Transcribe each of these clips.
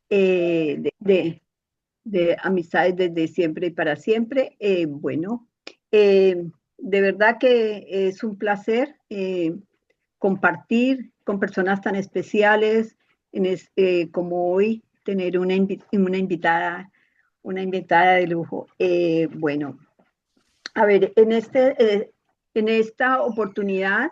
de amistades desde siempre y para siempre. Bueno, eh, de verdad que es un placer compartir con personas tan especiales como hoy, tener una invitada de lujo. Bueno, a ver, en esta oportunidad,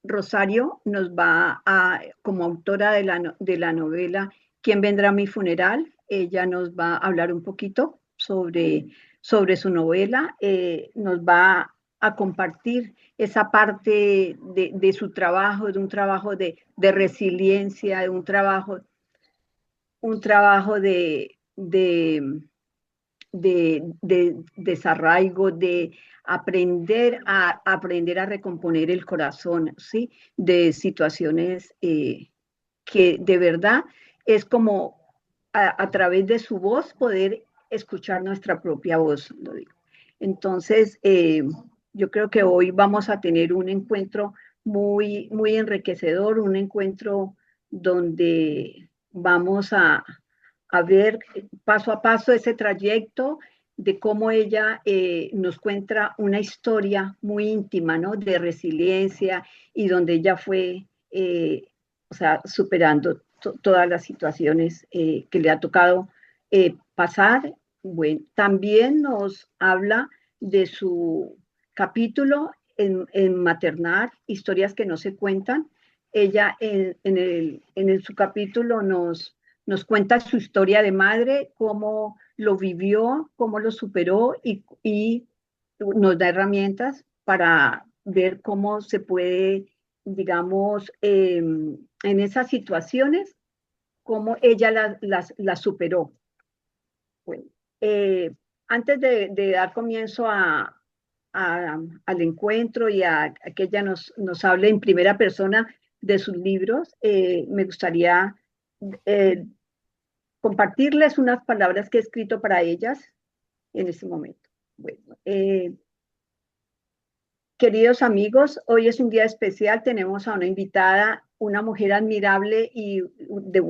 Rosario nos va a, como autora de de la novela ¿Quién vendrá a mi funeral? Ella nos va a hablar un poquito sobre su novela, nos va a compartir esa parte de su trabajo, de un trabajo de resiliencia, de un trabajo de desarraigo, de aprender a recomponer el corazón, ¿sí? De situaciones que de verdad es como a través de su voz poder escuchar nuestra propia voz, lo digo. Entonces, yo creo que hoy vamos a tener un encuentro muy enriquecedor, un encuentro donde vamos a ver paso a paso ese trayecto de cómo ella nos cuenta una historia muy íntima, ¿no? De resiliencia y donde ella fue, o sea, superando todas las situaciones que le ha tocado pasar. Bueno, también nos habla de su capítulo en Maternar, historias que no se cuentan. Ella su capítulo nos cuenta su historia de madre, cómo lo vivió, cómo lo superó y nos da herramientas para ver cómo se puede, digamos, en esas situaciones, cómo ella las superó. Bueno, eh, antes de dar comienzo al encuentro y a que ella nos hable en primera persona de sus libros, me gustaría eh, compartirles unas palabras que he escrito para ellas en este momento. Bueno, queridos amigos, hoy es un día especial. Tenemos a una invitada, una mujer admirable y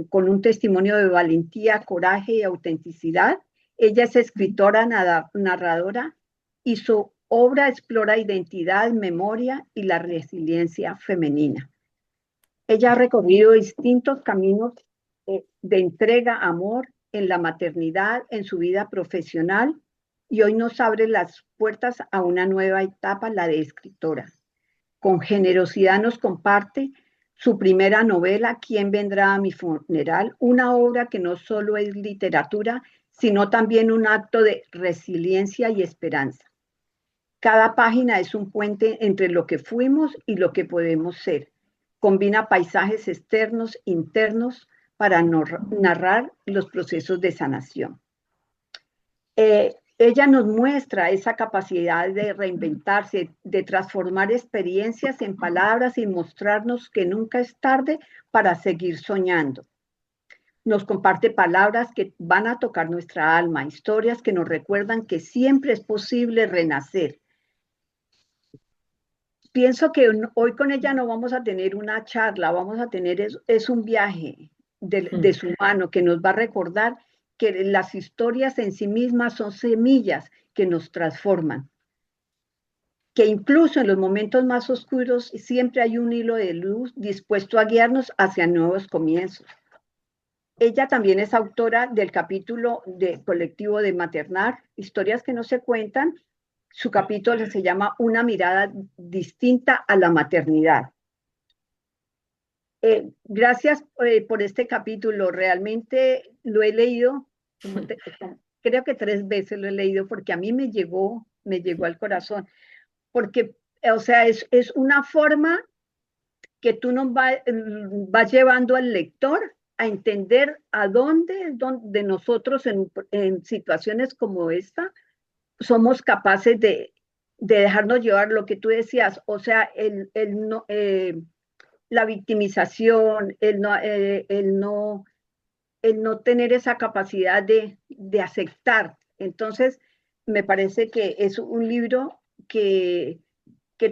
con un testimonio de valentía, coraje y autenticidad. Ella es escritora, narradora y su obra explora identidad, memoria y la resiliencia femenina. Ella ha recorrido distintos caminos de entrega, amor en la maternidad, en su vida profesional, y hoy nos abre las puertas a una nueva etapa, la de escritora. Con generosidad nos comparte su primera novela, ¿Quién vendrá a mi funeral? Una obra que no solo es literatura, sino también un acto de resiliencia y esperanza. Cada página es un puente entre lo que fuimos y lo que podemos ser. Combina paisajes externos, internos, para narrar los procesos de sanación. Ella nos muestra esa capacidad de reinventarse, de transformar experiencias en palabras y mostrarnos que nunca es tarde para seguir soñando. Nos comparte palabras que van a tocar nuestra alma, historias que nos recuerdan que siempre es posible renacer. Pienso que hoy con ella no vamos a tener una charla, vamos a tener es un viaje de su mano que nos va a recordar que las historias en sí mismas son semillas que nos transforman, que incluso en los momentos más oscuros siempre hay un hilo de luz dispuesto a guiarnos hacia nuevos comienzos. Ella también es autora del capítulo de colectivo de Maternar, historias que no se cuentan. Su capítulo se llama Una mirada distinta a la maternidad. Gracias por este capítulo. Realmente lo he leído, creo que 3 veces lo he leído porque a mí me llegó al corazón. Porque, o sea, es una forma que tú nos vas llevando al lector a entender a dónde nosotros en situaciones como esta somos capaces de dejarnos llevar lo que tú decías, o sea, no, la victimización, el no tener esa capacidad de aceptar. Entonces, me parece que es un libro que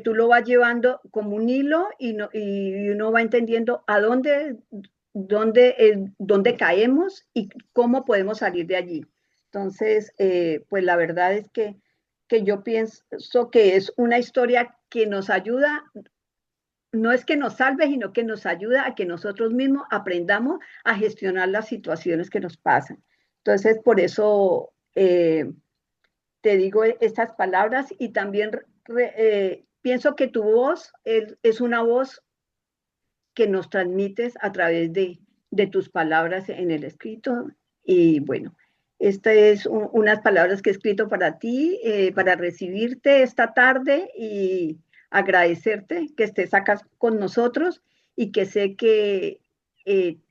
tú lo vas llevando como un hilo y uno va entendiendo a dónde dónde caemos y cómo podemos salir de allí. Entonces, pues la verdad es que yo pienso que es una historia que nos ayuda, no es que nos salve, sino que nos ayuda a que nosotros mismos aprendamos a gestionar las situaciones que nos pasan. Entonces, por eso te digo estas palabras y también pienso que tu voz es una voz que nos transmites a través de tus palabras en el escrito. Y bueno, estas es unas palabras que he escrito para ti, para recibirte esta tarde y agradecerte que estés acá con nosotros y que sé que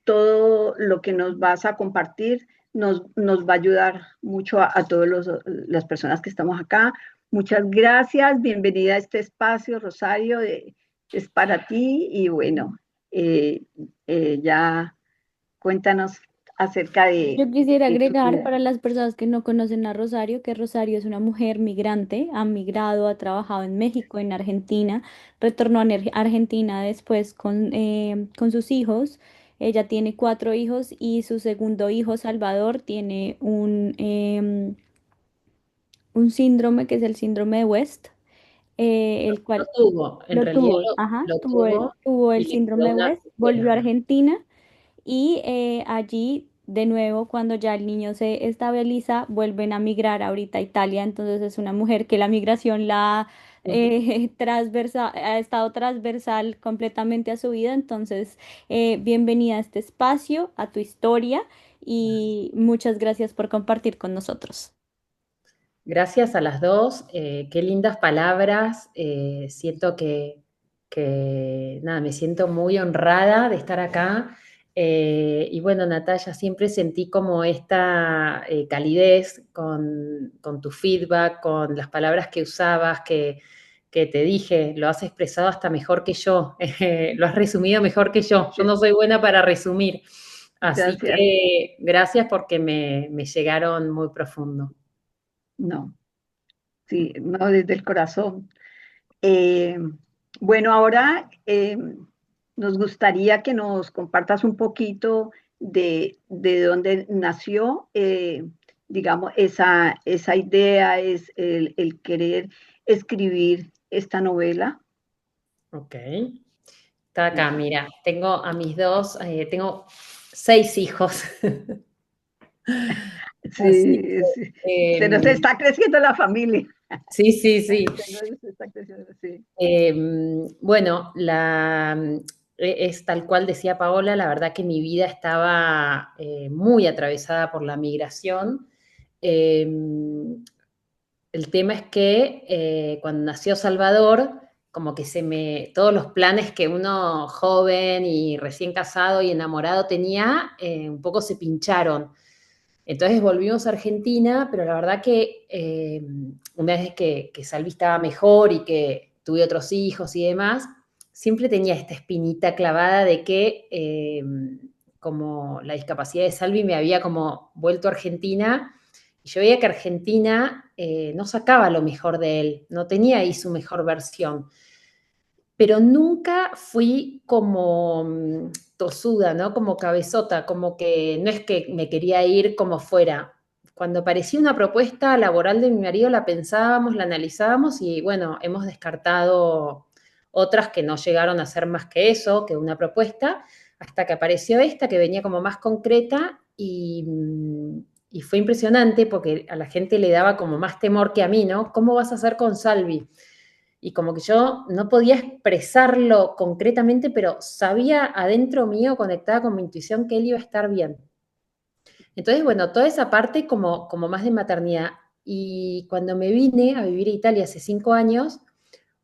todo lo que nos vas a compartir nos va a ayudar mucho a todas las personas que estamos acá. Muchas gracias, bienvenida a este espacio, Rosario, es para ti y bueno, eh, ya cuéntanos acerca Yo quisiera de tu agregar vida. para las personas que no conocen a Rosario, que Rosario es una mujer migrante, ha migrado, ha trabajado en México, en Argentina, retornó a Argentina después con sus hijos. Ella tiene cuatro hijos y su segundo hijo, Salvador, tiene un síndrome que es el síndrome de West, el Lo cual tuvo, en lo realidad tuvo, ajá, lo tuvo, tuvo tuvo y el le síndrome quedó de una West, volvió a secuela. Argentina y allí, de nuevo, cuando ya el niño se estabiliza, vuelven a migrar ahorita a Italia. Entonces es una mujer que la migración la ha ha estado transversal completamente a su vida. Entonces, bienvenida a este espacio, a tu historia y muchas gracias por compartir con nosotros. Gracias a las dos, qué lindas palabras. Siento nada, me siento muy honrada de estar acá. Y bueno, Natalia, siempre sentí como esta calidez con tu feedback, con las palabras que usabas, que te dije, lo has expresado hasta mejor que yo, lo has resumido mejor que yo. Yo no soy buena para resumir. Así Gracias. que gracias porque me llegaron muy profundo. No, sí, no desde el corazón. Eh, bueno, ahora nos gustaría que nos compartas un poquito de dónde nació, digamos, esa idea, es el querer escribir esta novela. Ok. Está acá, mira, tengo a mis dos, tengo 6 hijos. Así Sí, sí. que, Se nos está creciendo la familia. sí, sí, sí. Se está creciendo, sí. Bueno, es tal cual decía Paola, la verdad que mi vida estaba muy atravesada por la migración. Eh, el tema es que cuando nació Salvador, como que todos los planes que uno joven y recién casado y enamorado tenía, un poco se pincharon. Entonces volvimos a Argentina, pero la verdad que una vez que Salvi estaba mejor y que tuve otros hijos y demás, siempre tenía esta espinita clavada de que como la discapacidad de Salvi me había como vuelto a Argentina y yo veía que Argentina no sacaba lo mejor de él, no tenía ahí su mejor versión, pero nunca fui como tosuda, ¿no? Como cabezota, como que no es que me quería ir como fuera. Cuando aparecía una propuesta laboral de mi marido, la pensábamos, la analizábamos y bueno, hemos descartado otras que no llegaron a ser más que eso, que una propuesta, hasta que apareció esta que venía como más concreta y fue impresionante porque a la gente le daba como más temor que a mí, ¿no? ¿Cómo vas a hacer con Salvi? Y como que yo no podía expresarlo concretamente, pero sabía adentro mío, conectada con mi intuición, que él iba a estar bien. Entonces, bueno, toda esa parte como más de maternidad. Y cuando me vine a vivir a Italia hace 5 años,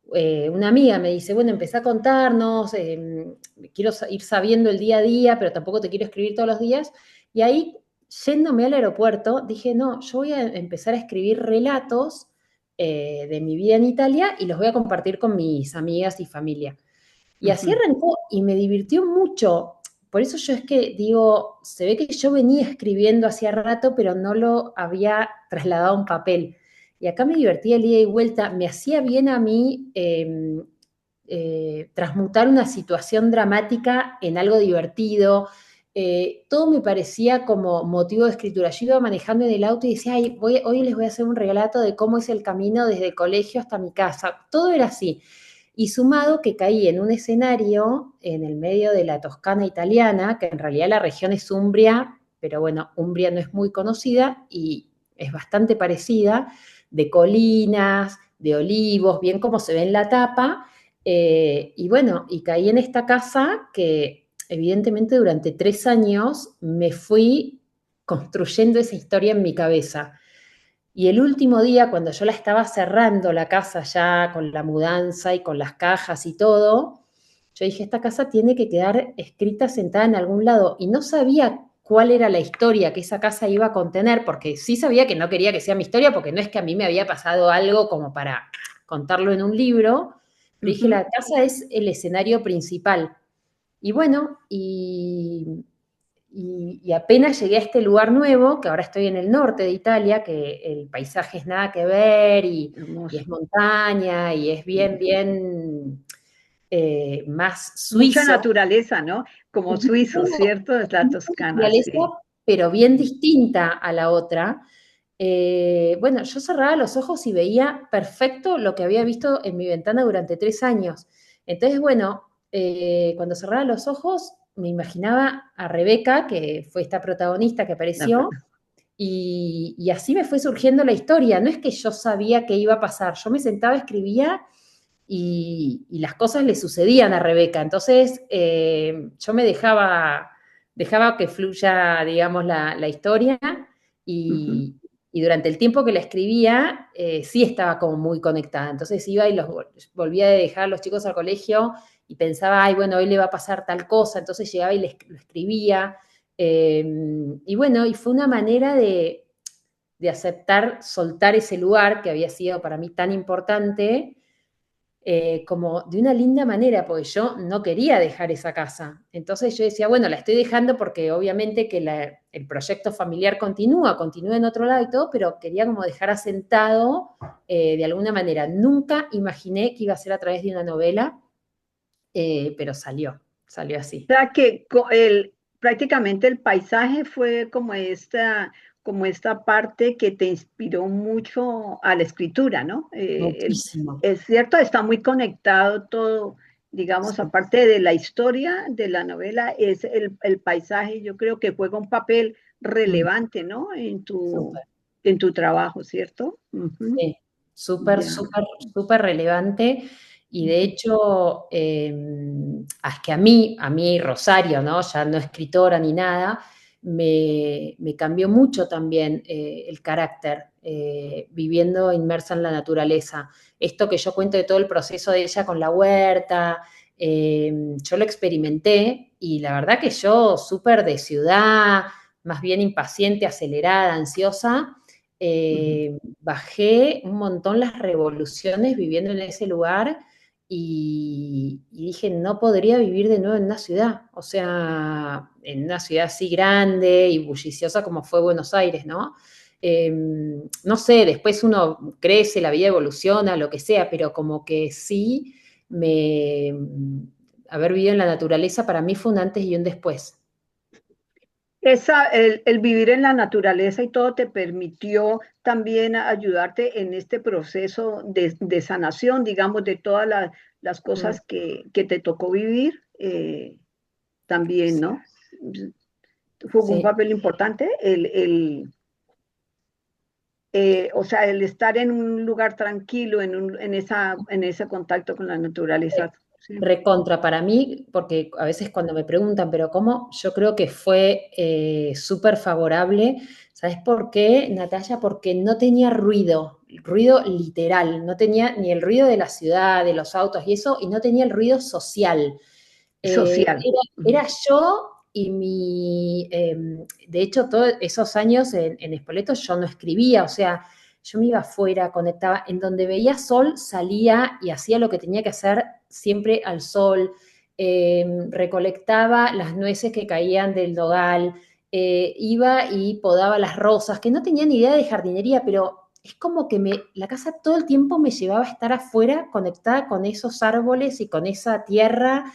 una amiga me dice, bueno, empecé a contarnos, quiero ir sabiendo el día a día, pero tampoco te quiero escribir todos los días. Y ahí, yéndome al aeropuerto, dije, no, yo voy a empezar a escribir relatos de mi vida en Italia y los voy a compartir con mis amigas y familia. Y así Ujú. arrancó y me divirtió mucho. Por eso yo es que digo, se ve que yo venía escribiendo hacía rato, pero no lo había trasladado a un papel. Y acá me divertía el ida y vuelta, me hacía bien a mí transmutar una situación dramática en algo divertido, todo me parecía como motivo de escritura. Yo iba manejando en el auto y decía, ay, hoy les voy a hacer un relato de cómo es el camino desde el colegio hasta mi casa. Todo era así. Y sumado que caí en un escenario en el medio de la Toscana italiana, que en realidad la región es Umbria, pero bueno, Umbria no es muy conocida y es bastante parecida, de colinas, de olivos, bien como se ve en la tapa. Y bueno, y caí en esta casa que evidentemente durante 3 años me fui construyendo esa historia en mi cabeza. Y el último día, cuando yo la estaba cerrando la casa ya con la mudanza y con las cajas y todo, yo dije, esta casa tiene que quedar escrita sentada en algún lado. Y no sabía cuál era la historia que esa casa iba a contener, porque sí sabía que no quería que sea mi historia, porque no es que a mí me había pasado algo como para contarlo en un libro, pero dije, la casa es el escenario principal. Y bueno, y apenas llegué a este lugar nuevo, que ahora estoy en el norte de Italia, que el paisaje es nada que ver y es Hermoso. montaña y es bien más Mucha suizo. naturaleza, ¿no? Como suizo, ¿cierto? Es la Mucha Toscana, naturaleza, sí. pero bien distinta a la otra. Bueno, yo cerraba los ojos y veía perfecto lo que había visto en mi ventana durante 3 años. Entonces, bueno, cuando cerraba los ojos me imaginaba a Rebeca, que fue esta protagonista que apareció, y así me fue surgiendo la historia. No es que yo sabía qué iba a pasar, yo me sentaba, escribía y las cosas le sucedían a Rebeca. Entonces, yo me dejaba que fluya, digamos, la historia Ujú. y durante el tiempo que la escribía, sí estaba como muy conectada. Entonces iba y los volvía a dejar a los chicos al colegio y pensaba, ay, bueno, hoy le va a pasar tal cosa. Entonces llegaba y lo escribía. Eh, y bueno, y fue una manera de aceptar, soltar ese lugar que había sido para mí tan importante como de una linda manera, porque yo no quería dejar esa casa. Entonces yo decía, bueno, la estoy dejando porque obviamente que el proyecto familiar continúa en otro lado y todo, pero quería como dejar asentado de alguna manera. Nunca imaginé que iba a ser a través de una novela, pero salió O así. sea que prácticamente el paisaje fue como esta parte que te inspiró mucho a la escritura, ¿no? Muchísimo. Es cierto, está muy conectado todo, digamos, Sí. aparte de la historia de la novela, es el paisaje, yo creo que juega un papel Mm, relevante, ¿no? súper. En tu trabajo, ¿cierto? Ujú. Sí, súper, Ya. súper, súper relevante. Y de Ujú. hecho, es que a mí Rosario, ¿no? Ya no escritora ni nada, me cambió mucho también el carácter, viviendo inmersa en la naturaleza. Esto que yo cuento de todo el proceso de ella con la huerta, yo lo experimenté y la verdad que yo súper de ciudad, más bien impaciente, acelerada, ansiosa, Ujú. bajé un montón las revoluciones viviendo en ese lugar y dije, no podría vivir de nuevo en una ciudad, o sea, en una ciudad así grande y bulliciosa como fue Buenos Aires, ¿no? No sé, después uno crece, la vida evoluciona, lo que sea, pero como que sí, me, haber vivido en la naturaleza para mí fue un antes y un después. El vivir en la naturaleza y todo te permitió también ayudarte en este proceso de sanación, digamos, de todas las Mm, cosas que te tocó vivir también, sí, ¿no? Jugó un sí. papel importante o sea, el estar en un lugar tranquilo, en ese contacto con la naturaleza. Sí. Recontra para mí, porque a veces cuando me preguntan, pero ¿cómo? Yo creo que fue súper favorable. ¿Sabes por qué, Natalia? Porque no tenía ruido literal, no tenía ni el ruido de la ciudad, de los autos y eso, y no tenía el ruido social. Social. Era yo y de hecho, todos esos años en Spoleto yo no escribía, o sea, yo me iba afuera, conectaba, en donde veía sol, salía y hacía lo que tenía que hacer siempre al sol, recolectaba las nueces que caían del nogal, iba y podaba las rosas, que no tenía ni idea de jardinería, pero es como que la casa todo el tiempo me llevaba a estar afuera, conectada con esos árboles y con esa tierra,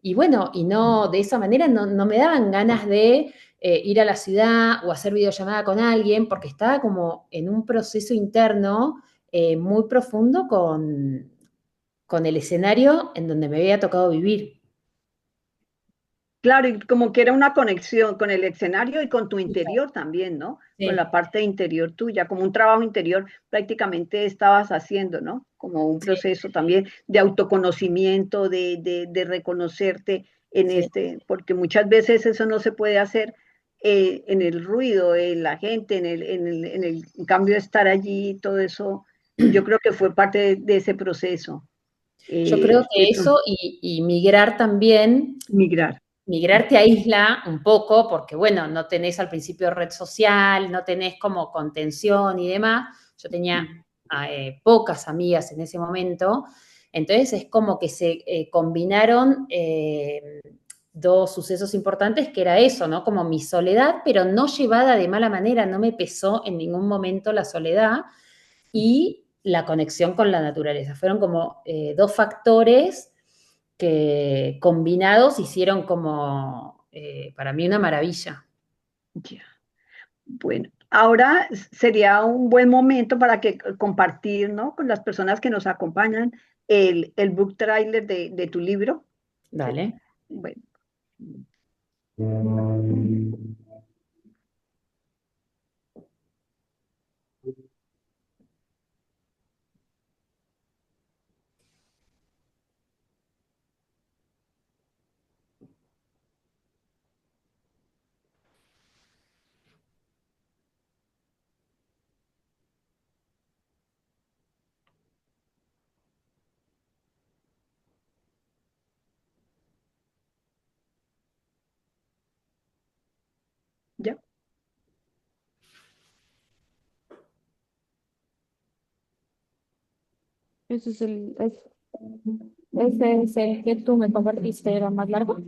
y bueno, y no, de esa manera no me daban ganas de ir a la ciudad o hacer videollamada con alguien, porque estaba como en un proceso interno muy profundo con el escenario en donde me había tocado vivir. Claro, y como que era una conexión con el escenario y con tu interior también, ¿no? Con la Sí, parte interior tuya, como un trabajo interior prácticamente estabas haciendo, ¿no? Como un sí, proceso también de autoconocimiento, de reconocerte en sí. porque muchas veces eso no se puede hacer en el ruido, en la gente, en cambio de estar allí, todo eso, yo creo que fue parte de ese proceso, Yo creo que eso, eso y migrar también. migrar. Migrar te aísla un poco porque, bueno, no tenés al principio red social, no tenés como contención y demás. Yo tenía pocas amigas en ese momento, entonces es como que se combinaron dos sucesos importantes que era eso, ¿no? Como mi soledad, pero no llevada de mala manera, no me pesó en ningún momento la soledad y la conexión con la naturaleza. Fueron como dos factores que combinados hicieron como, para mí, una maravilla. Ya. Bueno, ahora sería un buen momento para que compartir, ¿no? Con las personas que nos acompañan el book trailer de tu libro. Dale. Bueno, ya. Ese es ese es el que tú me compartiste, era más largo.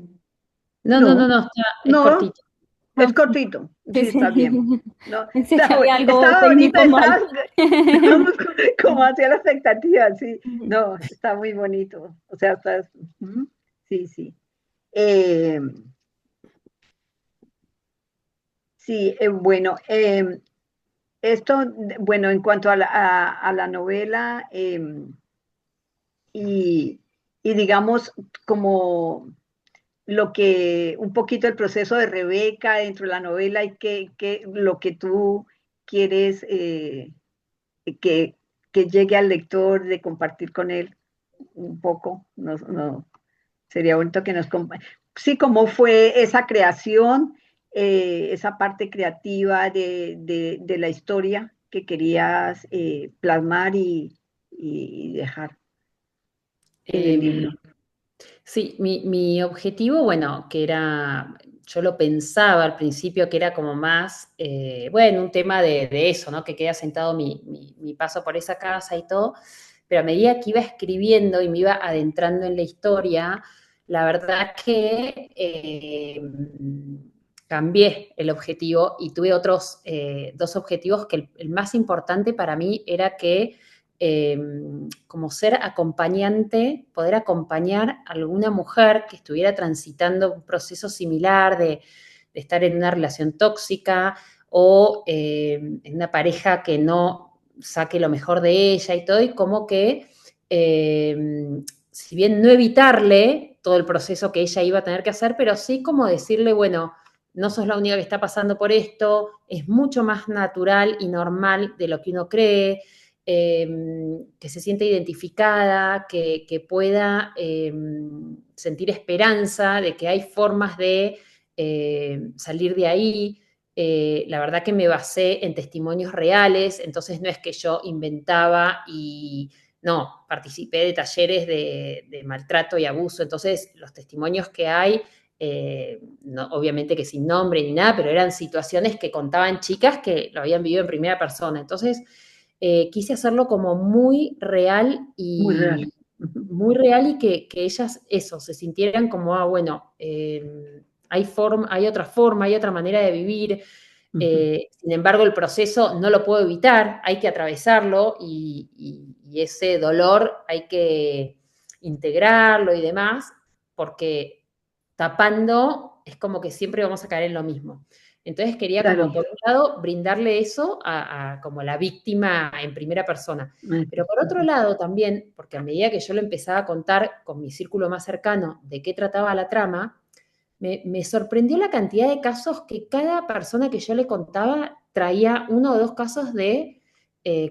No, No, es no, cortito. es Ah, cortito. sí, Sí, está bien. sí. No, Pensé que había algo estaba bonito, técnico mal. estábamos como hacia la expectativa, sí. No, está muy bonito. O sea, estás, ujú, sí, sí. Eh, sí, bueno, esto, bueno, en cuanto a la novela, y, y digamos como un poquito el proceso de Rebeca dentro de la novela y lo que tú quieres que, que llegue al lector, de compartir con él un poco, sería bonito que sí, cómo fue esa creación, esa parte creativa de la historia que querías plasmar y dejar en el Eh, libro. sí, mi objetivo, bueno, que era, yo lo pensaba al principio que era como más, bueno, un tema de eso, ¿no? Que queda sentado mi paso por esa casa y todo, pero a medida que iba escribiendo y me iba adentrando en la historia, la verdad que cambié el objetivo y tuve otros dos objetivos que el más importante para mí era que eh, como ser acompañante, poder acompañar a alguna mujer que estuviera transitando un proceso similar de estar en una relación tóxica o en una pareja que no saque lo mejor de ella y todo, y como que, si bien no evitarle todo el proceso que ella iba a tener que hacer, pero sí como decirle, bueno, no sos la única que está pasando por esto, es mucho más natural y normal de lo que uno cree, que se sienta identificada, que pueda sentir esperanza de que hay formas de salir de ahí. La verdad que me basé en testimonios reales, entonces no es que yo inventaba y no, participé de talleres de maltrato y abuso, entonces los testimonios que hay, no, obviamente que sin nombre ni nada, pero eran situaciones que contaban chicas que lo habían vivido en primera persona. Entonces, quise hacerlo como Muy real. muy real y que ellas, eso, se sintieran como, ah, bueno, hay otra forma, hay otra manera de vivir. Sin embargo, el proceso no lo puedo evitar, hay que atravesarlo y ese dolor hay que integrarlo y demás, porque tapando, es como que siempre vamos a caer en lo mismo. Entonces quería como, claro. por un lado, brindarle eso a como la víctima en primera persona. Pero por otro lado también, porque a medida que yo lo empezaba a contar con mi círculo más cercano de qué trataba la trama, me sorprendió la cantidad de casos que cada persona que yo le contaba traía uno o dos casos de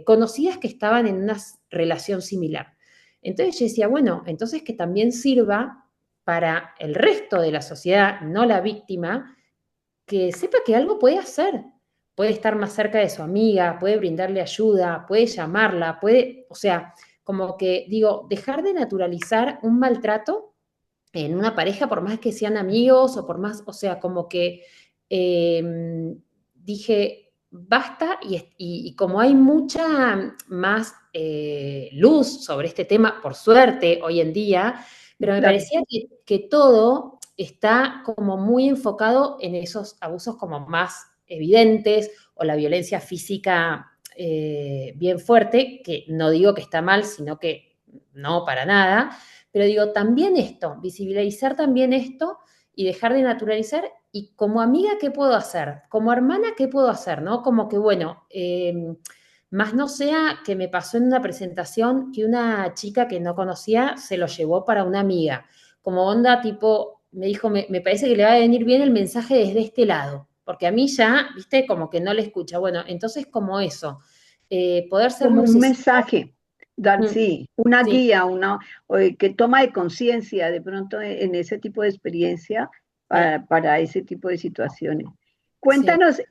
conocidas que estaban en una relación similar. Entonces yo decía, bueno, entonces que también sirva para el resto de la sociedad, no la víctima, que sepa que algo puede hacer. Puede estar más cerca de su amiga, puede brindarle ayuda, puede llamarla, puede, o sea, como que digo, dejar de naturalizar un maltrato en una pareja, por más que sean amigos o por más, o sea, como que dije, basta, y como hay mucha más luz sobre este tema, por suerte, hoy en día, pero me Claro, parecía que todo está como muy enfocado en esos abusos como más evidentes o la violencia física bien fuerte, que no digo que está mal, sino que no para nada, pero digo, también esto, visibilizar también esto y dejar de naturalizar. Y como amiga, ¿qué puedo hacer? Como hermana, ¿qué puedo hacer? ¿No? Como que, bueno, más no sea que me pasó en una presentación que una chica que no conocía se lo llevó para una amiga. Como onda, tipo, me dijo, me parece que le va a venir bien el mensaje desde este lado, porque a mí ya, viste, como que no le escucha. Bueno, entonces como eso, poder ser como un lucecita. mensaje, dar, Mm, sí, una sí, guía, que toma de conciencia de pronto en ese tipo de experiencia sí, para ese tipo de situaciones. sí. Cuéntanos,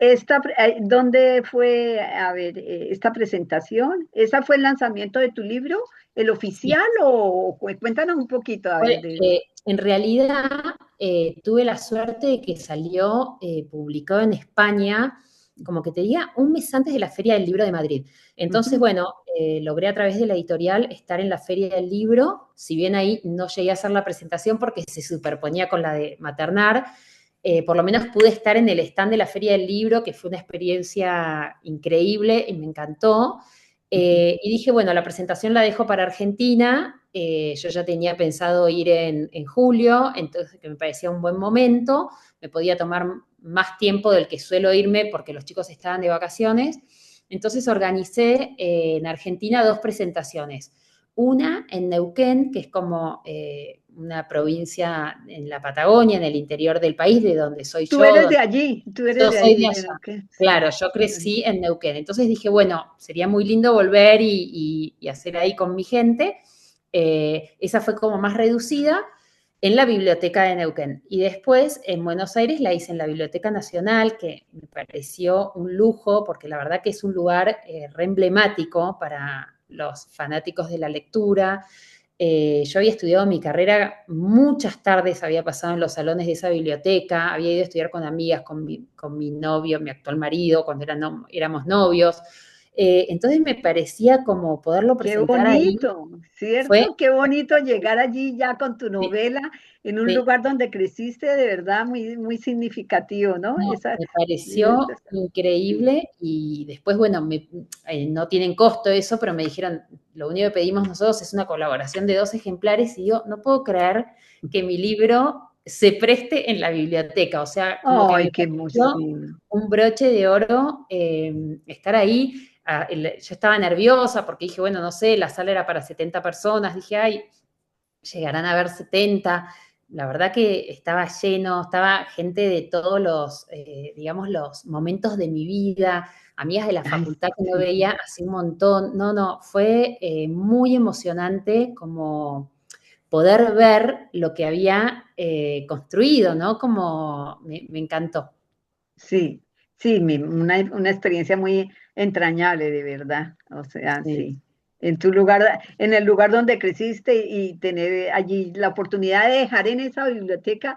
¿dónde fue, a ver, esta presentación? ¿Esa fue el lanzamiento de tu libro, el Sí, oficial, o cuéntanos un poquito, a ver, en realidad tuve la suerte de que salió publicado en España, como que te diga, un mes antes de la Feria del Libro de Madrid. Entonces, ujú, bueno, logré a través de la editorial estar en la Feria del Libro, si bien ahí no llegué a hacer la presentación porque se superponía con la de Maternar, por lo menos pude estar en el stand de la Feria del Libro, que fue una experiencia increíble y me encantó. ujú. Y dije, bueno, la presentación la dejo para Argentina. Yo ya tenía pensado ir en julio, entonces que me parecía un buen momento. Me podía tomar más tiempo del que suelo irme porque los chicos estaban de vacaciones. Entonces organicé en Argentina dos presentaciones. Una en Neuquén, que es como una provincia en la Patagonia, en el interior del país, de donde soy Tú yo, eres de donde allí, tú eres yo de soy ahí, de de allá. lo que, sí. Claro, yo crecí en Neuquén. Entonces dije, bueno, sería muy lindo volver y hacer ahí con mi gente. Esa fue como más reducida en la biblioteca de Neuquén. Y después en Buenos Aires la hice en la Biblioteca Nacional, que me pareció un lujo, porque la verdad que es un lugar re emblemático para los fanáticos de la lectura. Yo había estudiado mi carrera, muchas tardes había pasado en los salones de esa biblioteca, había ido a estudiar con amigas, con mi novio, mi actual marido, cuando éramos novios. Entonces me parecía como poderlo Qué presentar ahí. bonito, Fue, ¿cierto? Qué bonito llegar allí ya con tu sí, novela en un sí, lugar donde creciste, de verdad muy, muy significativo, ¿no? no, Esa, me pareció sí. increíble y después, bueno, no tienen costo eso, pero me dijeron, lo único que pedimos nosotros es una colaboración de 2 ejemplares y yo no puedo creer que mi libro se preste en la biblioteca, o sea, como que Ay, me qué pareció emoción. un broche de oro estar ahí. Yo estaba nerviosa porque dije, bueno, no sé, la sala era para 70 personas, dije, ay, llegarán a ver 70. La verdad que estaba lleno, estaba gente de todos los, digamos, los momentos de mi vida, amigas de la Ay, facultad que no sí, veía hace un montón. No, no, fue muy emocionante como poder ver lo que había construido, ¿no? Como me encantó. sí, sí, una experiencia muy entrañable, de verdad. O sea, Sí, sí. En tu lugar, en el lugar donde creciste y tener allí la oportunidad de dejar en esa biblioteca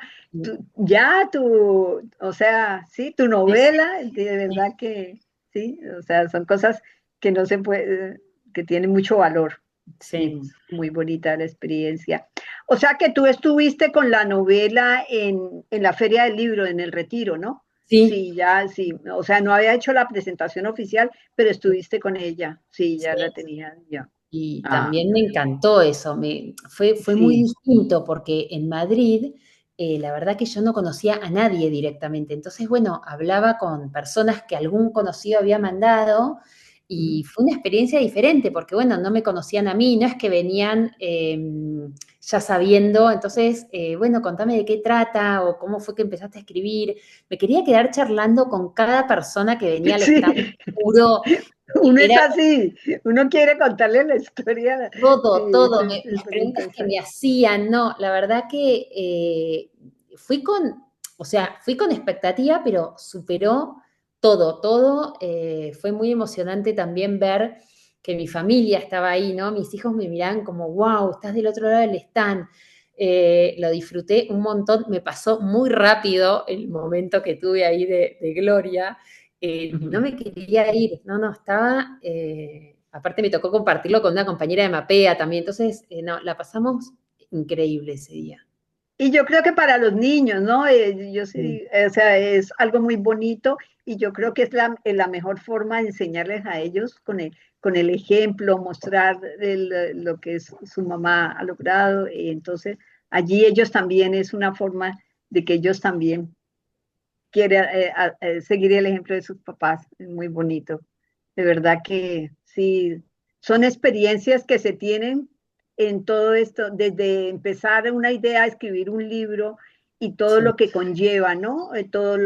o sea, sí, tu sí, novela, de sí, verdad que sí, o sea, son cosas que no se puede, que tienen mucho valor. Sí, sí, muy bonita la experiencia. O sea que tú estuviste con la novela en la Feria del Libro, en el Retiro, ¿no? sí, Sí, ya, sí. O sea, no había hecho la presentación oficial, pero estuviste con ella. Sí, ya la sí. tenía ya. Y Ah, también me encantó eso, fue muy sí. distinto porque en Madrid la verdad que yo no conocía a nadie directamente. Entonces, bueno, hablaba con personas que algún conocido había mandado y fue una experiencia diferente porque, bueno, no me conocían a mí, no es que venían ya sabiendo. Entonces, bueno, contame de qué trata o cómo fue que empezaste a escribir. Me quería quedar charlando con cada persona que venía al stand, Sí, juro. uno es Era así, uno quiere contarle la historia. Sí, todo, es las súper preguntas que interesante. me hacían, no, la verdad que fui con, o sea, fui con expectativa, pero superó todo. Fue muy emocionante también ver que mi familia estaba ahí, ¿no? Mis hijos me miraban como, wow, estás del otro lado del stand. Lo disfruté un montón, me pasó muy rápido el momento que tuve ahí de Gloria. No me quería ir, no, estaba, aparte me tocó compartirlo con una compañera de Mapea también, entonces, no, la pasamos increíble ese día. Y yo creo que para los niños, ¿no? Yo Sí, sí, o sea, es algo muy bonito y yo creo que es la mejor forma de enseñarles a ellos con el ejemplo, mostrar lo que su mamá ha logrado. Y entonces, allí ellos también es una forma de que ellos también quieren seguir el ejemplo de sus papás. Es muy bonito. De verdad que sí, son experiencias que se tienen en todo esto, desde empezar una idea, escribir un libro y todo sí, lo que conlleva, ¿no? Todo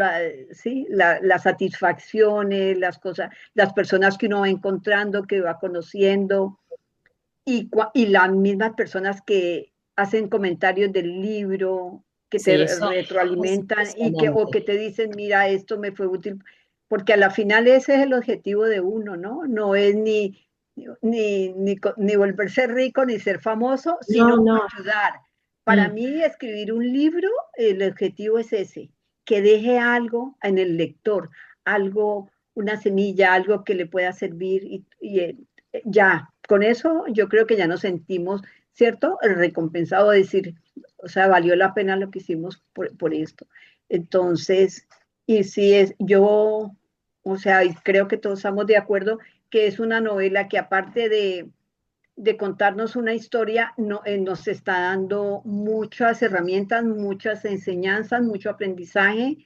sí, las satisfacciones, las cosas, las personas que uno va encontrando, que va conociendo y las mismas personas que hacen comentarios del libro, que te sí, eso es retroalimentan o impresionante. que te dicen, mira, esto me fue útil, porque a la final ese es el objetivo de uno, ¿no? No es ni volverse rico ni ser famoso, No, sino no. ayudar. Para Mm, mí, escribir un libro, el objetivo es ese, que deje algo en el lector, algo, una semilla, algo que le pueda servir ya, con eso yo creo que ya nos sentimos, ¿cierto? Recompensado de decir, o sea, valió la pena lo que hicimos por esto. Entonces, y sí es, yo, o sea, y creo que todos estamos de acuerdo que es una novela que aparte de contarnos una historia, no, nos está dando muchas herramientas, muchas enseñanzas, mucho aprendizaje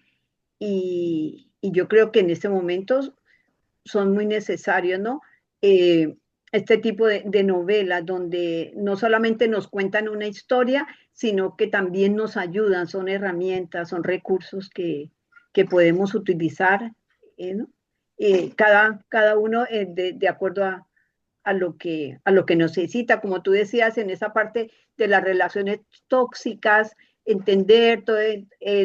y yo creo que en este momento son muy necesarios, ¿no? Este tipo de novelas donde no solamente nos cuentan una historia, sino que también nos ayudan, son herramientas, son recursos que podemos utilizar, ¿no? Cada uno de acuerdo a lo que necesita, como tú decías, en esa parte de las relaciones tóxicas, entender todo,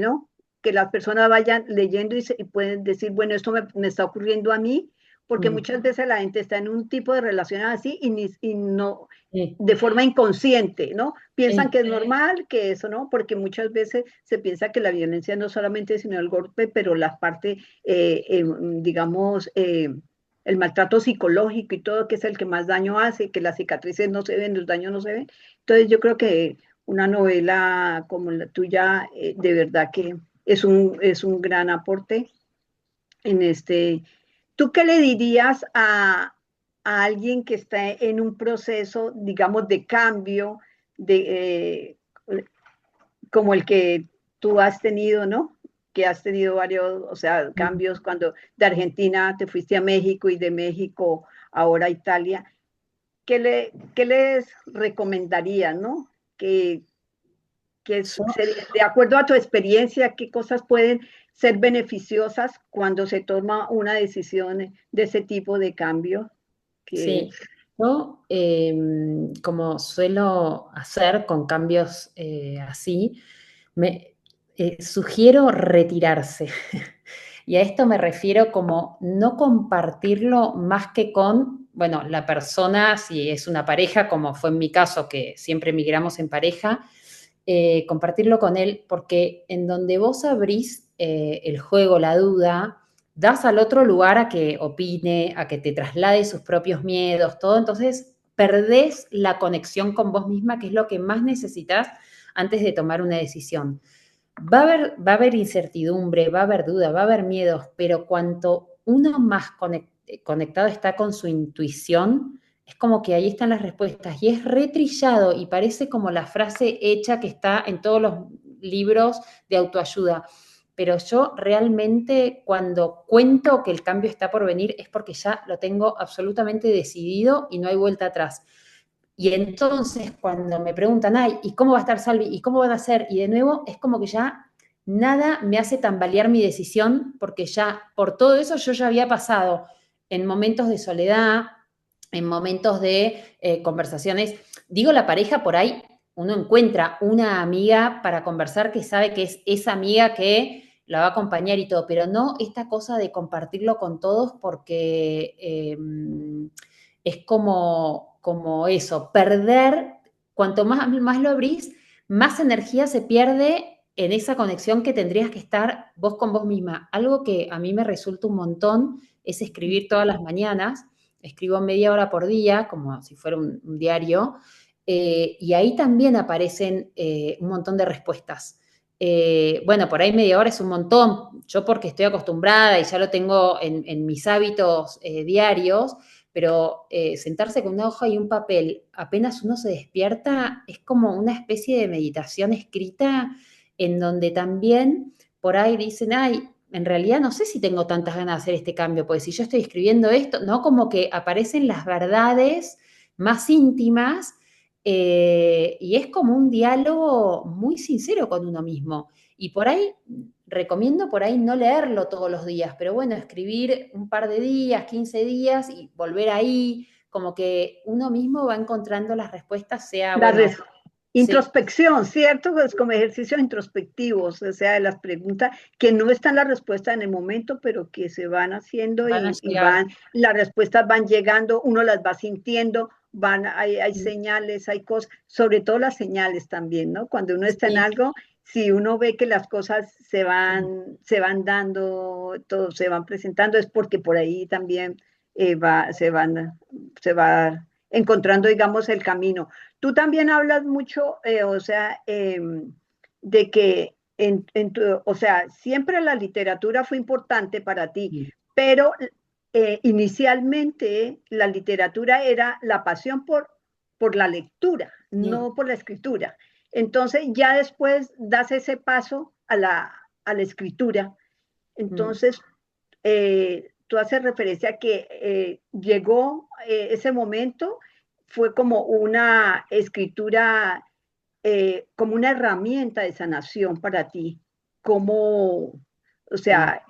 ¿no? Que las personas vayan leyendo y pueden decir, bueno, esto me está ocurriendo a mí, porque mm, muchas veces la gente está en un tipo de relaciones así y no, sí, de forma inconsciente, ¿no? Piensan sí, que es normal, que eso, ¿no? Porque muchas veces se piensa que la violencia no solamente sino el golpe, pero la parte, digamos, el maltrato psicológico y todo, que es el que más daño hace, que las cicatrices no se ven, los daños no se ven. Entonces yo creo que una novela como la tuya, de verdad que es un gran aporte en este. ¿Tú qué le dirías a alguien que está en un proceso, digamos, de cambio, de, como el que tú has tenido, ¿no? Que has tenido varios, o sea, mm. cambios cuando de Argentina te fuiste a México y de México ahora a Italia. ¿Qué les recomendarías, no? Yo, De acuerdo a tu experiencia, qué cosas pueden ser beneficiosas cuando se toma una decisión de ese tipo de cambio. Que, sí, yo, como suelo hacer con cambios así, me sugiero retirarse. Y a esto me refiero como no compartirlo más que con, bueno, la persona, si es una pareja, como fue en mi caso, que siempre migramos en pareja, compartirlo con él, porque en donde vos abrís el juego, la duda, das al otro lugar a que opine, a que te traslade sus propios miedos, todo, entonces perdés la conexión con vos misma, que es lo que más necesitas antes de tomar una decisión. Va a haber incertidumbre, va a haber duda, va a haber miedos, pero cuanto uno más conectado está con su intuición, es como que ahí están las respuestas y es retrillado y parece como la frase hecha que está en todos libros de autoayuda. Pero yo realmente cuando cuento que el cambio está por venir es porque ya lo tengo absolutamente decidido y no hay vuelta atrás. Y entonces cuando me preguntan, ay, ¿y cómo va a estar Salvi? ¿Y cómo van a ser? Y de nuevo es como que ya nada me hace tambalear mi decisión porque ya por todo eso yo ya había pasado en momentos de soledad, en momentos de conversaciones. Digo, la pareja por ahí, uno encuentra una amiga para conversar que sabe que es esa amiga que la va a acompañar y todo, pero no esta cosa de compartirlo con todos porque es como eso, perder, cuanto más lo abrís, más energía se pierde en esa conexión que tendrías que estar vos con vos misma. Algo que a mí me resulta un montón es escribir todas las mañanas. Escribo media hora por día, como si fuera un diario, y ahí también aparecen un montón de respuestas. Bueno, por ahí media hora es un montón, yo porque estoy acostumbrada y ya lo tengo en mis hábitos diarios, pero sentarse con una hoja y un papel, apenas uno se despierta, es como una especie de meditación escrita en donde también por ahí dicen, ay, en realidad no sé si tengo tantas ganas de hacer este cambio, porque si yo estoy escribiendo esto, ¿no? Como que aparecen las verdades más íntimas y es como un diálogo muy sincero con uno mismo. Y por ahí, recomiendo por ahí no leerlo todos los días, pero bueno, escribir un par de días, 15 días y volver ahí, como que uno mismo va encontrando las respuestas, sea, La bueno, sí, introspección, ¿cierto? Es como ejercicios introspectivos, o sea, de las preguntas que no están la respuesta en el momento, pero que se van haciendo van a y llegar. van, las respuestas van llegando, uno las va sintiendo, hay señales, hay cosas, sobre todo las señales también, ¿no? Cuando uno está en Sí, algo, si uno ve que las cosas sí. se van dando, todo, se van presentando, es porque por ahí también se va encontrando, digamos, el camino. Tú también hablas mucho, o sea, de que o sea, siempre la literatura fue importante para ti, Sí. pero inicialmente la literatura era la pasión por la lectura, Sí. no por la escritura. Entonces ya después das ese paso a la escritura. Mm. Entonces, tú haces referencia a que llegó ese momento, fue como una escritura, como una herramienta de sanación para ti. ¿Cómo, o Sí. sea,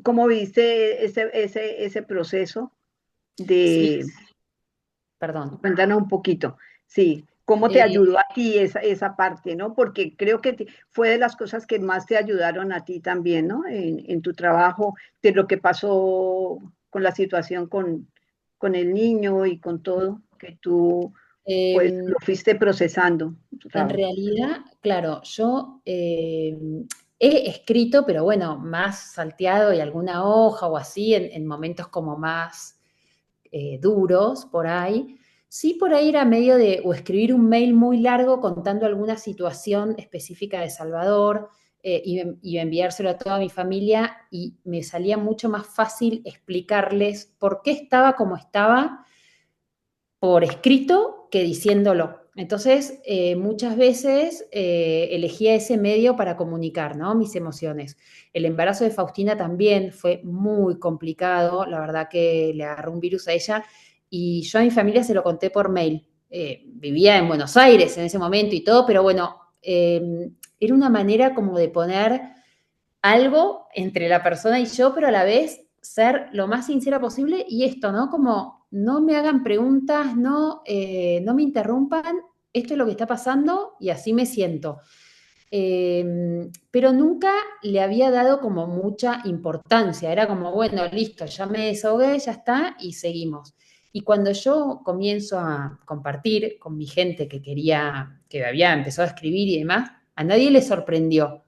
cómo viste ese proceso Sí, de, perdón. cuéntanos un poquito, sí, cómo te Eh, ayudó a ti esa parte, ¿no? Porque creo que fue de las cosas que más te ayudaron a ti también, ¿no? En tu trabajo, de lo que pasó con la situación con el niño y con todo, que tú, pues, eh, lo fuiste procesando en tu en trabajo. realidad, claro, yo he escrito, pero bueno, más salteado y alguna hoja o así, en momentos como más duros por ahí. Sí, por ahí era medio de, o escribir un mail muy largo contando alguna situación específica de Salvador y enviárselo a toda mi familia y me salía mucho más fácil explicarles por qué estaba como estaba por escrito que diciéndolo. Entonces, muchas veces elegía ese medio para comunicar, ¿no? Mis emociones. El embarazo de Faustina también fue muy complicado, la verdad que le agarró un virus a ella y yo a mi familia se lo conté por mail. Vivía en Buenos Aires en ese momento y todo, pero bueno, era una manera como de poner algo entre la persona y yo, pero a la vez ser lo más sincera posible y esto, ¿no? Como no me hagan preguntas, no me interrumpan, esto es lo que está pasando y así me siento. Pero nunca le había dado como mucha importancia, era como, bueno, listo, ya me desahogué, ya está, y seguimos. Y cuando yo comienzo a compartir con mi gente que quería, que había empezado a escribir y demás, a nadie le sorprendió.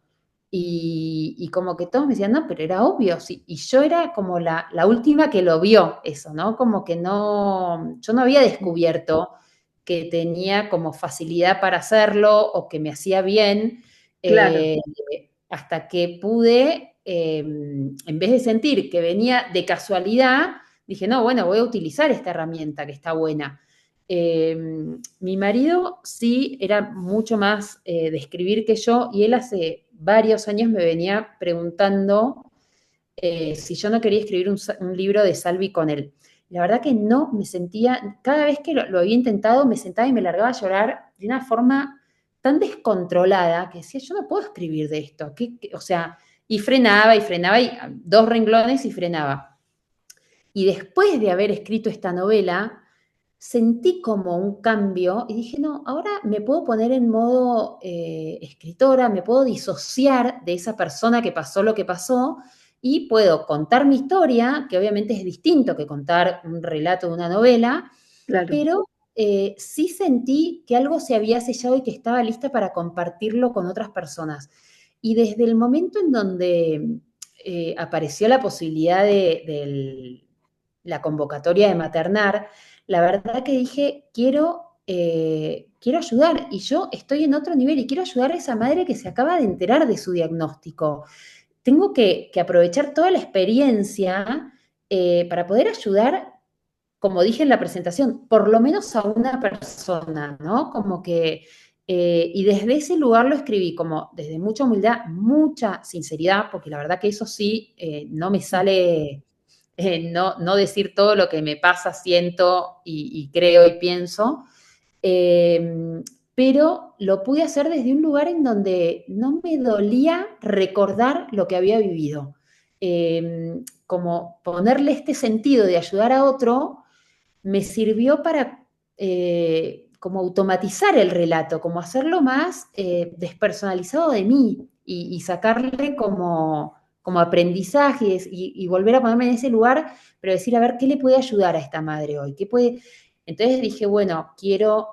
Y como que todos me decían, no, pero era obvio, sí. Y yo era como la última que lo vio eso, ¿no? Como que no, yo no había descubierto que tenía como facilidad para hacerlo o que me hacía bien, Claro, eh, hasta que pude, en vez de sentir que venía de casualidad, dije, no, bueno, voy a utilizar esta herramienta que está buena. Mi marido sí era mucho más de escribir que yo, y él hace varios años me venía preguntando si yo no quería escribir un libro de Salvi con él. La verdad que no me sentía, cada vez que lo había intentado, me sentaba y me largaba a llorar de una forma tan descontrolada que decía, yo no puedo escribir de esto. O sea, y frenaba, y 2 renglones y frenaba. Y después de haber escrito esta novela, sentí como un cambio y dije, no, ahora me puedo poner en modo escritora, me puedo disociar de esa persona que pasó lo que pasó y puedo contar mi historia, que obviamente es distinto que contar un relato de una novela, Claro. pero sí sentí que algo se había sellado y que estaba lista para compartirlo con otras personas. Y desde el momento en donde apareció la posibilidad de la convocatoria de maternar, la verdad que dije, quiero ayudar, y yo estoy en otro nivel y quiero ayudar a esa madre que se acaba de enterar de su diagnóstico. Tengo que aprovechar toda la experiencia para poder ayudar, como dije en la presentación, por lo menos a una persona, ¿no? Como que, y desde ese lugar lo escribí, como desde mucha humildad, mucha sinceridad, porque la verdad que eso sí, no me sale, no decir todo lo que me pasa, siento y creo y pienso, eh, pero lo pude hacer desde un lugar en donde no me dolía recordar lo que había vivido. Como ponerle este sentido de ayudar a otro me sirvió para como automatizar el relato, como hacerlo más despersonalizado de mí y sacarle como aprendizajes y volver a ponerme en ese lugar, pero decir, a ver, ¿qué le puede ayudar a esta madre hoy? ¿Qué puede? Entonces dije, bueno, quiero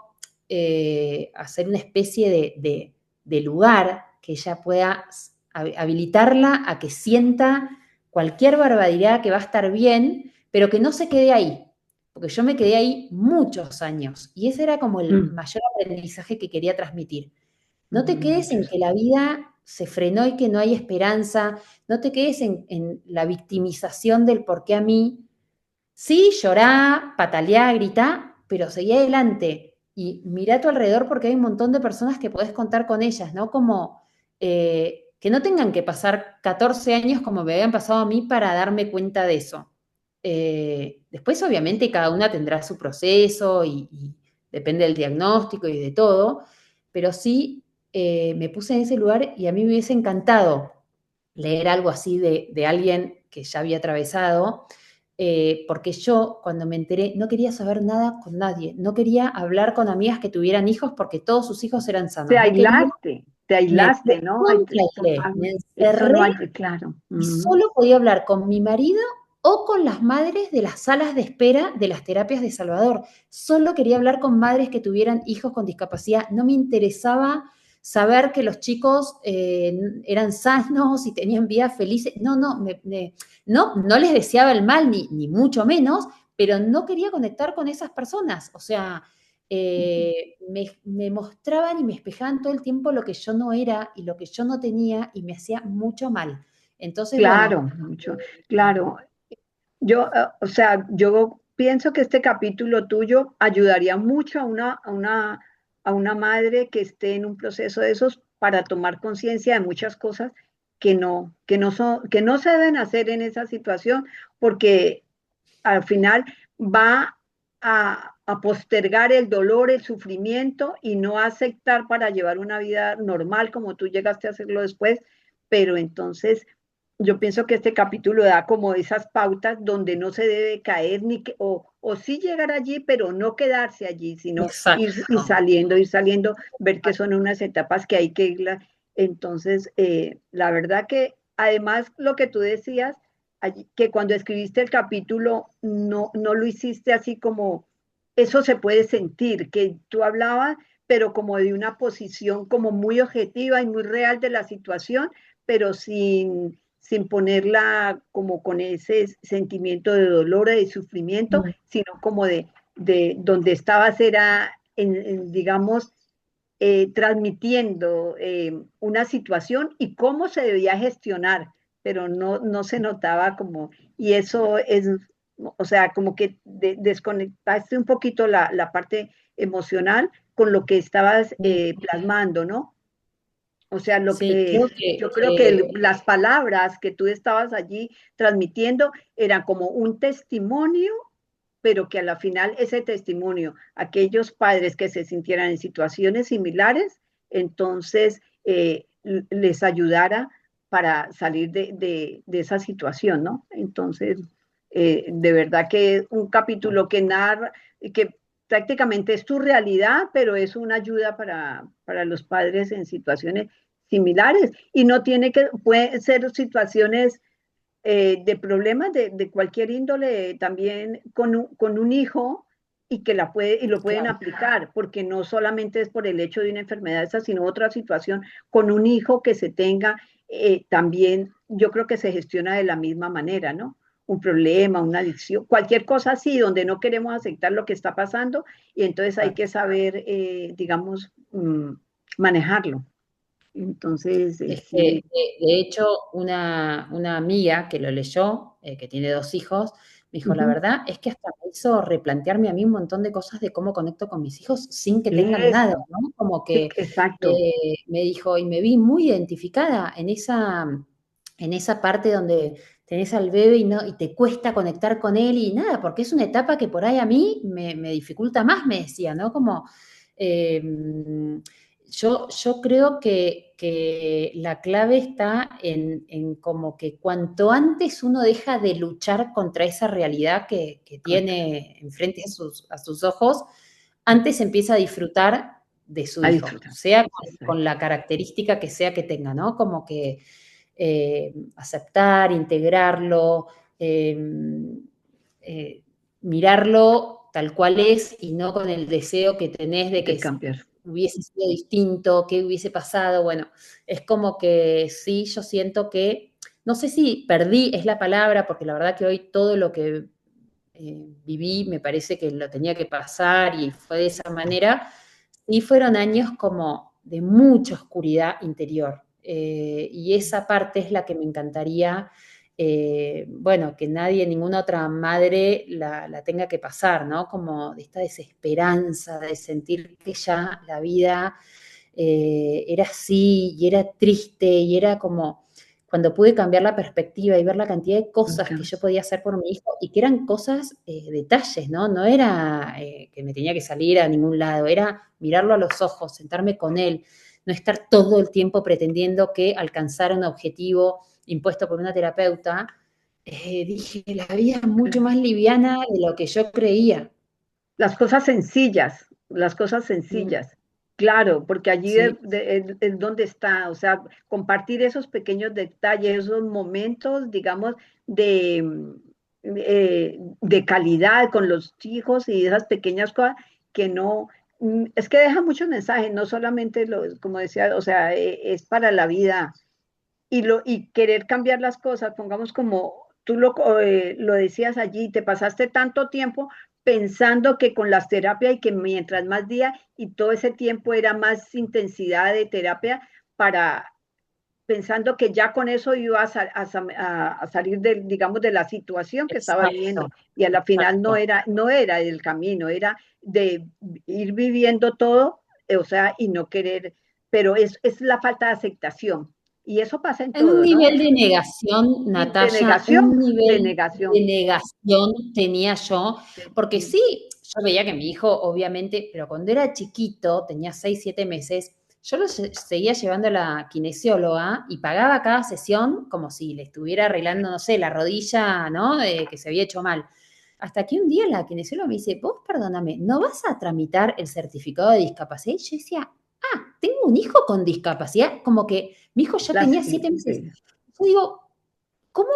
hacer una especie de lugar que ella pueda habilitarla a que sienta cualquier barbaridad que va a estar bien, pero que no se quede ahí, porque yo me quedé ahí muchos años y ese era como el Mm, mayor aprendizaje que quería transmitir. No te quedes en mm, que la vida se frenó y que no hay esperanza, no te quedes en la victimización del por qué a mí. Sí, llorá, pataleá, gritá, pero seguí adelante y mirá a tu alrededor porque hay un montón de personas que podés contar con ellas, ¿no? Como que no tengan que pasar 14 años como me habían pasado a mí para darme cuenta de eso. Después, obviamente, cada una tendrá su proceso y depende del diagnóstico y de todo, pero sí me puse en ese lugar y a mí me hubiese encantado leer algo así de alguien que ya había atravesado, porque yo cuando me enteré no quería saber nada con nadie, no quería hablar con amigas que tuvieran hijos porque todos sus hijos eran sanos, no quería, te me aislaste, ¿no? recontraaislé, me Eso no encerré hay, claro. y solo podía hablar con mi marido o con las madres de las salas de espera de las terapias de Salvador. Solo quería hablar con madres que tuvieran hijos con discapacidad. No me interesaba saber que los chicos eran sanos y tenían vidas felices. No, no, no les deseaba el mal, ni mucho menos, pero no quería conectar con esas personas. O sea, me mostraban y me espejaban todo el tiempo lo que yo no era y lo que yo no tenía y me hacía mucho mal. Entonces, Claro, bueno, mucho, claro. Yo, o sea, yo pienso que este capítulo tuyo ayudaría mucho a una madre que esté en un proceso de esos para tomar conciencia de muchas cosas que no se deben hacer en esa situación, porque al final va a postergar el dolor, el sufrimiento y no aceptar para llevar una vida normal como tú llegaste a hacerlo después, pero entonces yo pienso que este capítulo da como esas pautas donde no se debe caer o sí llegar allí, pero no quedarse allí, sino exacto. ir saliendo, ver que son unas etapas que hay que irlas. Entonces, la verdad que además lo que tú decías, que cuando escribiste el capítulo no lo hiciste así como, eso se puede sentir, que tú hablabas, pero como de una posición como muy objetiva y muy real de la situación, pero sin ponerla como con ese sentimiento de dolor, de sufrimiento, Mm. sino como de donde estabas era, digamos, transmitiendo una situación y cómo se debía gestionar, pero no se notaba como, y eso o sea, como que desconectaste un poquito la parte emocional con lo que estabas plasmando, ¿no? O sea, Sí, creo yo creo que las palabras que tú estabas allí transmitiendo eran como un testimonio, pero que a la final ese testimonio, aquellos padres que se sintieran en situaciones similares, entonces les ayudara para salir de esa situación, ¿no? Entonces, de verdad que es un capítulo que narra, que prácticamente es tu realidad, pero es una ayuda para los padres en situaciones similares y no tiene que, puede ser situaciones de problemas de cualquier índole también con un hijo y que y lo pueden claro. aplicar, porque no solamente es por el hecho de una enfermedad esa, sino otra situación con un hijo que se tenga, también yo creo que se gestiona de la misma manera, ¿no? Un problema, una adicción, cualquier cosa así, donde no queremos aceptar lo que está pasando y entonces hay que saber, digamos, manejarlo. Entonces, Es que, sí. de hecho, una amiga que lo leyó, que tiene 2 hijos, me dijo, la Ujú. verdad es que hasta me hizo replantearme a mí un montón de cosas de cómo conecto con mis hijos sin que tengan nada, Eso, ¿no? Como sí, que exacto. me dijo, y me vi muy identificada en esa parte donde tenés al bebé y te cuesta conectar con él y nada, porque es una etapa que por ahí a mí me dificulta más, me decía, ¿no? Como... eh, yo creo que la clave está en como que cuanto antes uno deja de luchar contra esa realidad que tiene enfrente a sus ojos, antes empieza a disfrutar de su A hijo, disfrutar. sea con Exacto. la característica que sea que tenga, ¿no? Como que aceptar, integrarlo, eh, eh, mirarlo tal cual es y no con el deseo que tenés de De que cambiar. hubiese sido distinto, qué hubiese pasado. Bueno, es como que sí, yo siento que, no sé si perdí es la palabra, porque la verdad que hoy todo lo que viví me parece que lo tenía que pasar y fue de esa manera, y fueron años como de mucha oscuridad interior. Y esa parte es la que me encantaría, bueno, que nadie, ninguna otra madre la tenga que pasar, ¿no? Como de esta desesperanza, de sentir que ya la vida era así y era triste y era como cuando pude cambiar la perspectiva y ver la cantidad de cosas que yo podía hacer por mi hijo y que eran cosas, detalles, ¿no? No era que me tenía que salir a ningún lado, era mirarlo a los ojos, sentarme con él, no estar todo el tiempo pretendiendo que alcanzara un objetivo impuesto por una terapeuta. Dije, la vida es mucho más liviana de lo que yo creía. Las cosas Mm, sencillas, claro, porque allí sí, es donde está, o sea, compartir esos pequeños detalles, esos momentos, digamos, de calidad con los hijos y esas pequeñas cosas que no, es que deja muchos mensajes, no solamente, como decía, o sea, es para la vida y querer cambiar las cosas, pongamos como tú lo decías allí, te pasaste tanto tiempo pensando que con las terapias y que mientras más día y todo ese tiempo era más intensidad de terapia para pensando que ya con eso iba a salir de, digamos, de la situación que estaba exacto, viviendo y a la final exacto. no era el camino, era de ir viviendo todo, o sea, y no querer, pero es la falta de aceptación. Y eso pasa en En un todo, ¿no? nivel de negación, Y de Natalia, un negación, de nivel de negación. negación tenía yo, porque Sí, sí, yo veía que mi hijo, obviamente, pero cuando era chiquito, tenía 6, 7 meses, yo lo seguía llevando a la kinesióloga y pagaba cada sesión como si le estuviera arreglando, no sé, la rodilla, ¿no? Que se había hecho mal. Hasta que un día la kinesióloga me dice, vos perdóname, ¿no vas a tramitar el certificado de discapacidad? Y yo decía, tengo un hijo con discapacidad, como que mi hijo ya las, tenía 7 meses. Yo digo, ¿cómo?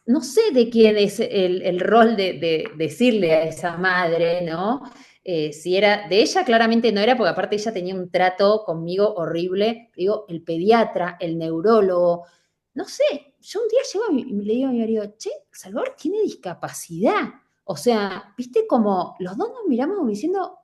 No sé de quién es el rol de decirle a esa madre, ¿no? Si era, de ella claramente no era, porque aparte ella tenía un trato conmigo horrible. Digo, el pediatra, el neurólogo, no sé, yo un día llego y le digo a mi marido, che, Salvador tiene discapacidad. O sea, viste como los dos nos miramos como diciendo,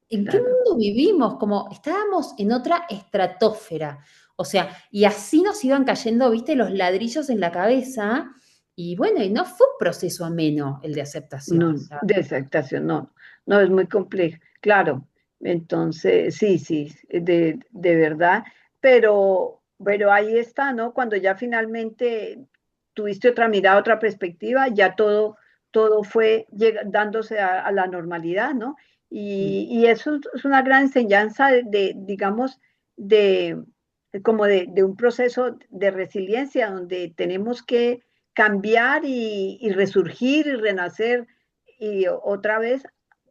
¿en qué claro. mundo vivimos? Como estábamos en otra estratosfera. O sea, y así nos iban cayendo, viste, los ladrillos en la cabeza Y bueno, y no fue un proceso ameno el de aceptación. No, de aceptación, no, no, es muy complejo, claro. Entonces, sí, sí, de verdad, pero ahí está, ¿no? Cuando ya finalmente tuviste otra mirada, otra perspectiva, ya todo fue dándose a la normalidad, ¿no? Y eso es una gran enseñanza digamos, de, como de un proceso de resiliencia donde tenemos que cambiar y resurgir y renacer y otra vez,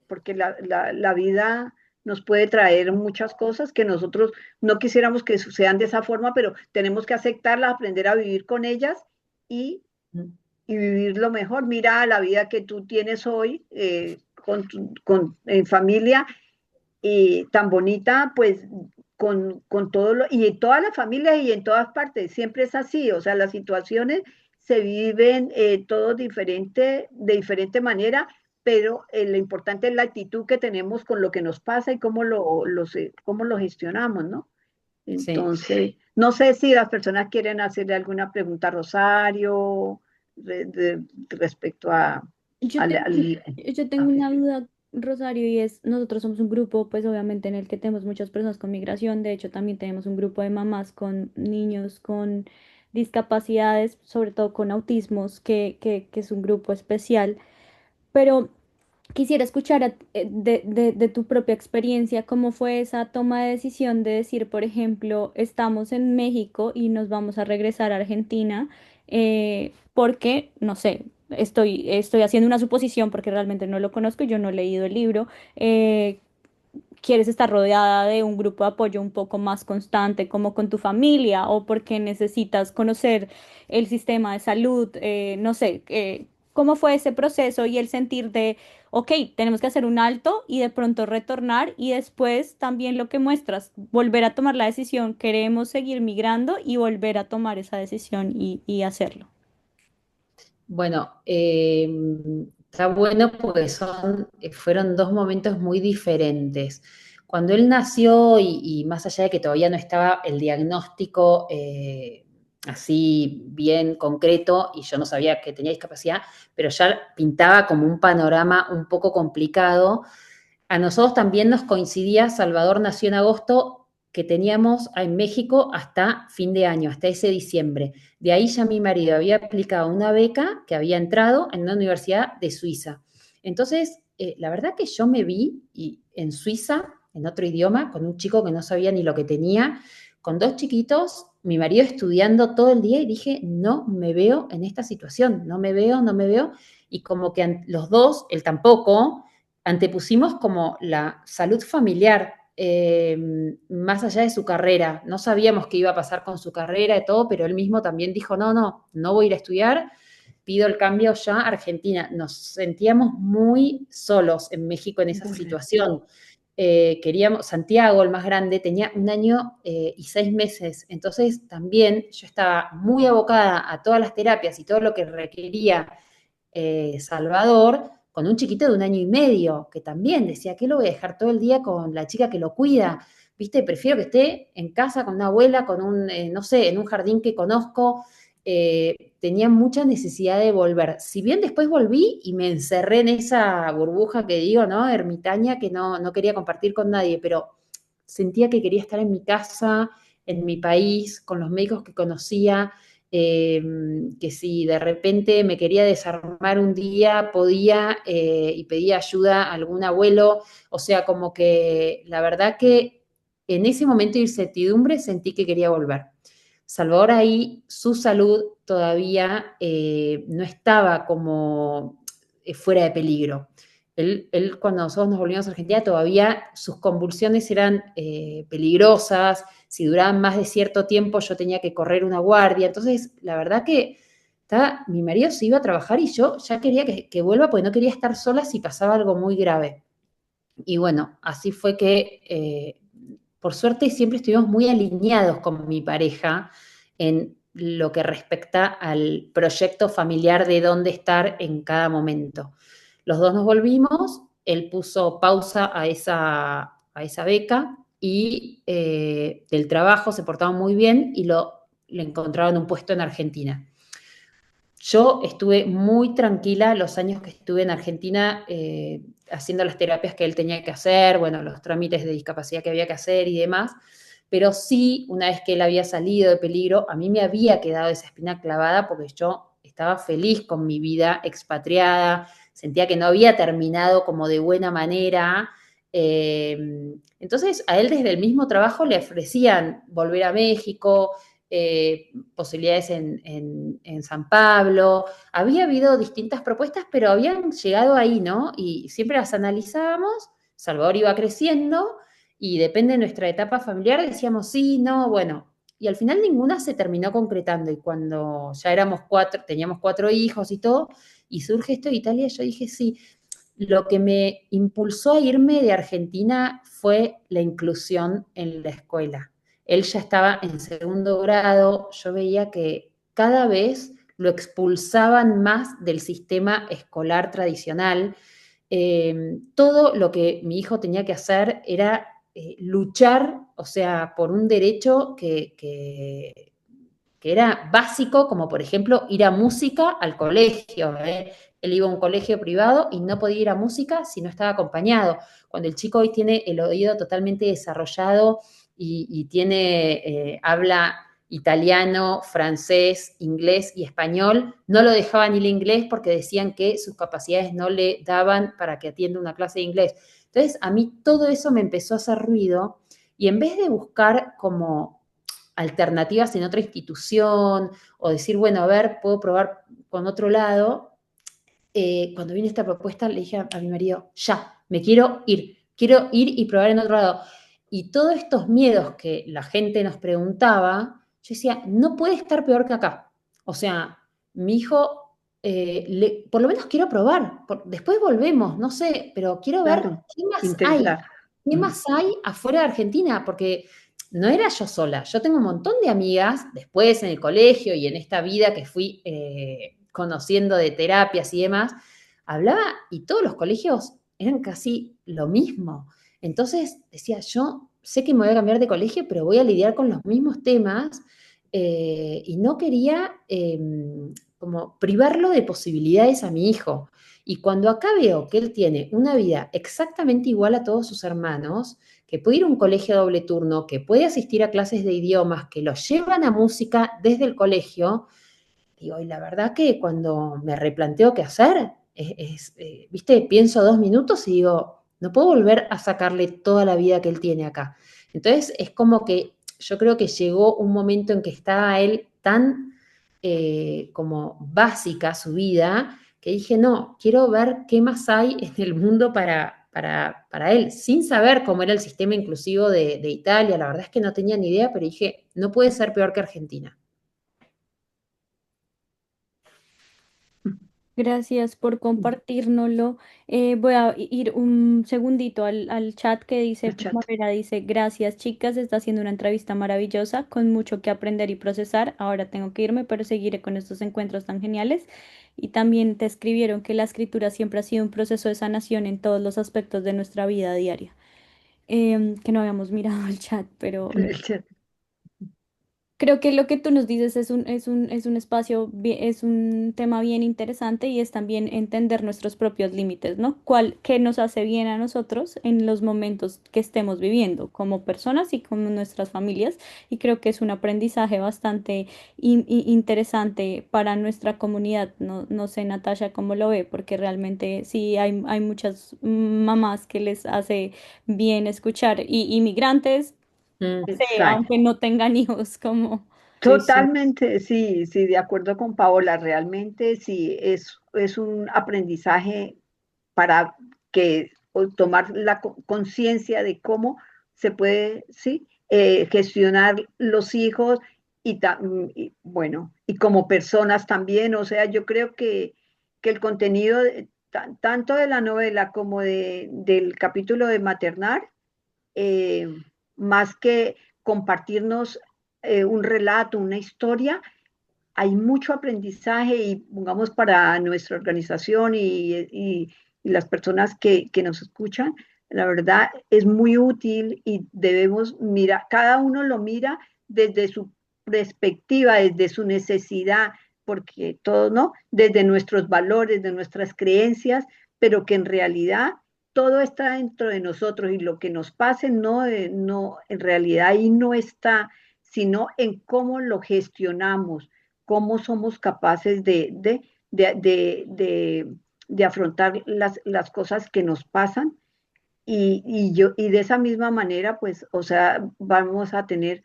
porque la vida nos puede traer muchas cosas que nosotros no quisiéramos que sucedan de esa forma, pero tenemos que aceptarlas, aprender a vivir con ellas y, y vivir lo mejor. Mira la vida que tú tienes hoy en familia y tan bonita, pues con todo y en todas las familias y en todas partes, siempre es así, o sea, las situaciones se viven todos de diferente manera, pero lo importante es la actitud que tenemos con lo que nos pasa y cómo lo gestionamos, ¿no? Sí. Entonces, no sé si las personas quieren hacerle alguna pregunta a Rosario respecto Yo al, tengo, al- yo tengo a- una duda, Rosario, y es, nosotros somos un grupo, pues obviamente en el que tenemos muchas personas con migración, de hecho también tenemos un grupo de mamás con niños con discapacidades, sobre todo con autismos, que es un grupo especial, pero quisiera escuchar de tu propia experiencia, cómo fue esa toma de decisión de decir, por ejemplo, estamos en México y nos vamos a regresar a Argentina, porque, no sé, estoy haciendo una suposición porque realmente no lo conozco, yo no he leído el libro. ¿Quieres estar rodeada de un grupo de apoyo un poco más constante, como con tu familia, o porque necesitas conocer el sistema de salud? No sé, ¿cómo fue ese proceso y el sentir de, ok, tenemos que hacer un alto y de pronto retornar y después también lo que muestras, volver a tomar la decisión, queremos seguir migrando y volver a tomar esa decisión y hacerlo? Bueno, está bueno porque fueron dos momentos muy diferentes. Cuando él nació y más allá de que todavía no estaba el diagnóstico así bien concreto y yo no sabía que tenía discapacidad, pero ya pintaba como un panorama un poco complicado. A nosotros también nos coincidía, Salvador nació en agosto, que teníamos en México hasta fin de año, hasta ese diciembre. De ahí ya mi marido había aplicado una beca que había entrado en una universidad de Suiza. Entonces, la verdad que yo me vi en Suiza, en otro idioma, con un chico que no sabía ni lo que tenía, con dos chiquitos, mi marido estudiando todo el día y dije, no me veo en esta situación, no me veo, no me veo. Y como que los dos, él tampoco, antepusimos como la salud familiar más allá de su carrera. No sabíamos qué iba a pasar con su carrera y todo, pero él mismo también dijo, no voy a ir a estudiar, pido el cambio ya a Argentina. Nos sentíamos muy solos en México en esa situación. Queríamos, Santiago, el más grande, tenía 1 año y 6 meses, entonces también yo estaba muy abocada a todas las terapias y todo lo que requería Salvador, con un chiquito de 1 año y medio, que también decía, ¿qué lo voy a dejar todo el día con la chica que lo cuida? ¿Viste? Prefiero que esté en casa con una abuela, con no sé, en un jardín que conozco. Tenía mucha necesidad de volver. Si bien después volví y me encerré en esa burbuja que digo, ¿no? Ermitaña, que no quería compartir con nadie, pero sentía que quería estar en mi casa, en mi país, con los médicos que conocía, que si de repente me quería desarmar un día, podía y pedía ayuda a algún abuelo. O sea, como que la verdad que en ese momento de incertidumbre sentí que quería volver. Salvador ahí, su salud todavía no estaba como fuera de peligro. Él, cuando nosotros nos volvimos a Argentina, todavía sus convulsiones eran peligrosas. Si duraban más de cierto tiempo, yo tenía que correr una guardia. Entonces, la verdad que mi marido se iba a trabajar y yo ya quería que vuelva porque no quería estar sola si pasaba algo muy grave. Y bueno, así fue que, por suerte, siempre estuvimos muy alineados con mi pareja en lo que respecta al proyecto familiar de dónde estar en cada momento. Los dos nos volvimos, él puso pausa a esa beca y del trabajo se portaba muy bien y le encontraron un puesto en Argentina. yo estuve muy tranquila los años que estuve en Argentina haciendo las terapias que él tenía que hacer, bueno, los trámites de discapacidad que había que hacer y demás, pero sí, una vez que él había salido de peligro, a mí me había quedado esa espina clavada porque yo estaba feliz con mi vida expatriada, sentía que no había terminado como de buena manera. Entonces, a él desde el mismo trabajo le ofrecían volver a México, posibilidades en San Pablo. Había habido distintas propuestas, pero habían llegado ahí, ¿no? Y siempre las analizábamos, Salvador iba creciendo y depende de nuestra etapa familiar, decíamos sí, no, bueno. Y al final ninguna se terminó concretando. Y cuando ya éramos 4, teníamos 4 hijos y todo, y surge esto de Italia, yo dije sí. Lo que me impulsó a irme de Argentina fue la inclusión en la escuela. Él ya estaba en segundo grado, yo veía que cada vez lo expulsaban más del sistema escolar tradicional. Todo lo que mi hijo tenía que hacer era luchar, o sea, por un derecho que era básico, como por ejemplo ir a música al colegio. Él iba a un colegio privado y no podía ir a música si no estaba acompañado. Cuando el chico hoy tiene el oído totalmente desarrollado y habla italiano, francés, inglés y español, no lo dejaban ir al inglés porque decían que sus capacidades no le daban para que atienda una clase de inglés. Entonces, a mí todo eso me empezó a hacer ruido y en vez de buscar como alternativas en otra institución o decir, bueno, a ver, puedo probar con otro lado, cuando vine esta propuesta le dije a mi marido, ya, me quiero ir y probar en otro lado. Y todos estos miedos que la gente nos preguntaba, yo decía, no puede estar peor que acá. O sea, mi hijo, por lo menos quiero probar, después volvemos, no sé, pero quiero ver Claro, qué más hay, intentar. qué más hay afuera de Argentina, porque no era yo sola, yo tengo un montón de amigas después en el colegio y en esta vida que fui conociendo de terapias y demás, hablaba y todos los colegios eran casi lo mismo. Entonces decía, yo sé que me voy a cambiar de colegio, pero voy a lidiar con los mismos temas y no quería como privarlo de posibilidades a mi hijo. Y cuando acá veo que él tiene una vida exactamente igual a todos sus hermanos, que puede ir a un colegio doble turno, que puede asistir a clases de idiomas, que lo llevan a música desde el colegio, digo, y la verdad que cuando me replanteo qué hacer, viste, pienso 2 minutos y digo, no puedo volver a sacarle toda la vida que él tiene acá. Entonces es como que yo creo que llegó un momento en que estaba él tan como básica su vida, que dije, no, quiero ver qué más hay en el mundo para él, sin saber cómo era el sistema inclusivo de Italia. La verdad es que no tenía ni idea, pero dije, no puede ser peor que Argentina. Gracias por compartirnoslo. Voy a ir un segundito al chat que dice, El chat. Primavera dice, gracias chicas, está haciendo una entrevista maravillosa, con mucho que aprender y procesar. Ahora tengo que irme, pero seguiré con estos encuentros tan geniales. Y también te escribieron que la escritura siempre ha sido un proceso de sanación en todos los aspectos de nuestra vida diaria. Que no habíamos mirado el chat, pero El chat. creo que lo que tú nos dices es un espacio, es un tema bien interesante y es también entender nuestros propios límites, ¿no? Qué nos hace bien a nosotros en los momentos que estemos viviendo como personas y como nuestras familias. Y creo que es un aprendizaje bastante interesante para nuestra comunidad. No, no sé, Natasha, cómo lo ve, porque realmente sí hay muchas mamás que les hace bien escuchar y inmigrantes Exacto. aunque no tengan hijos, como... Sí, sí. Totalmente, sí, sí, de acuerdo con Paola, realmente sí, es un aprendizaje para que o tomar la conciencia de cómo se puede, sí, gestionar los hijos y, bueno, y como personas también, o sea, yo creo que el contenido tanto de la novela como del capítulo de Maternar, eh, más que compartirnos un relato, una historia, hay mucho aprendizaje y pongamos para nuestra organización y las personas que nos escuchan, la verdad es muy útil y debemos mirar, cada uno lo mira desde su perspectiva, desde su necesidad, porque todo, ¿no? Desde nuestros valores, de nuestras creencias, pero que en realidad todo está dentro de nosotros y lo que nos pase no, no, en realidad ahí no está, sino en cómo lo gestionamos, cómo somos capaces de afrontar las cosas que nos pasan y de esa misma manera, pues, o sea, vamos a tener,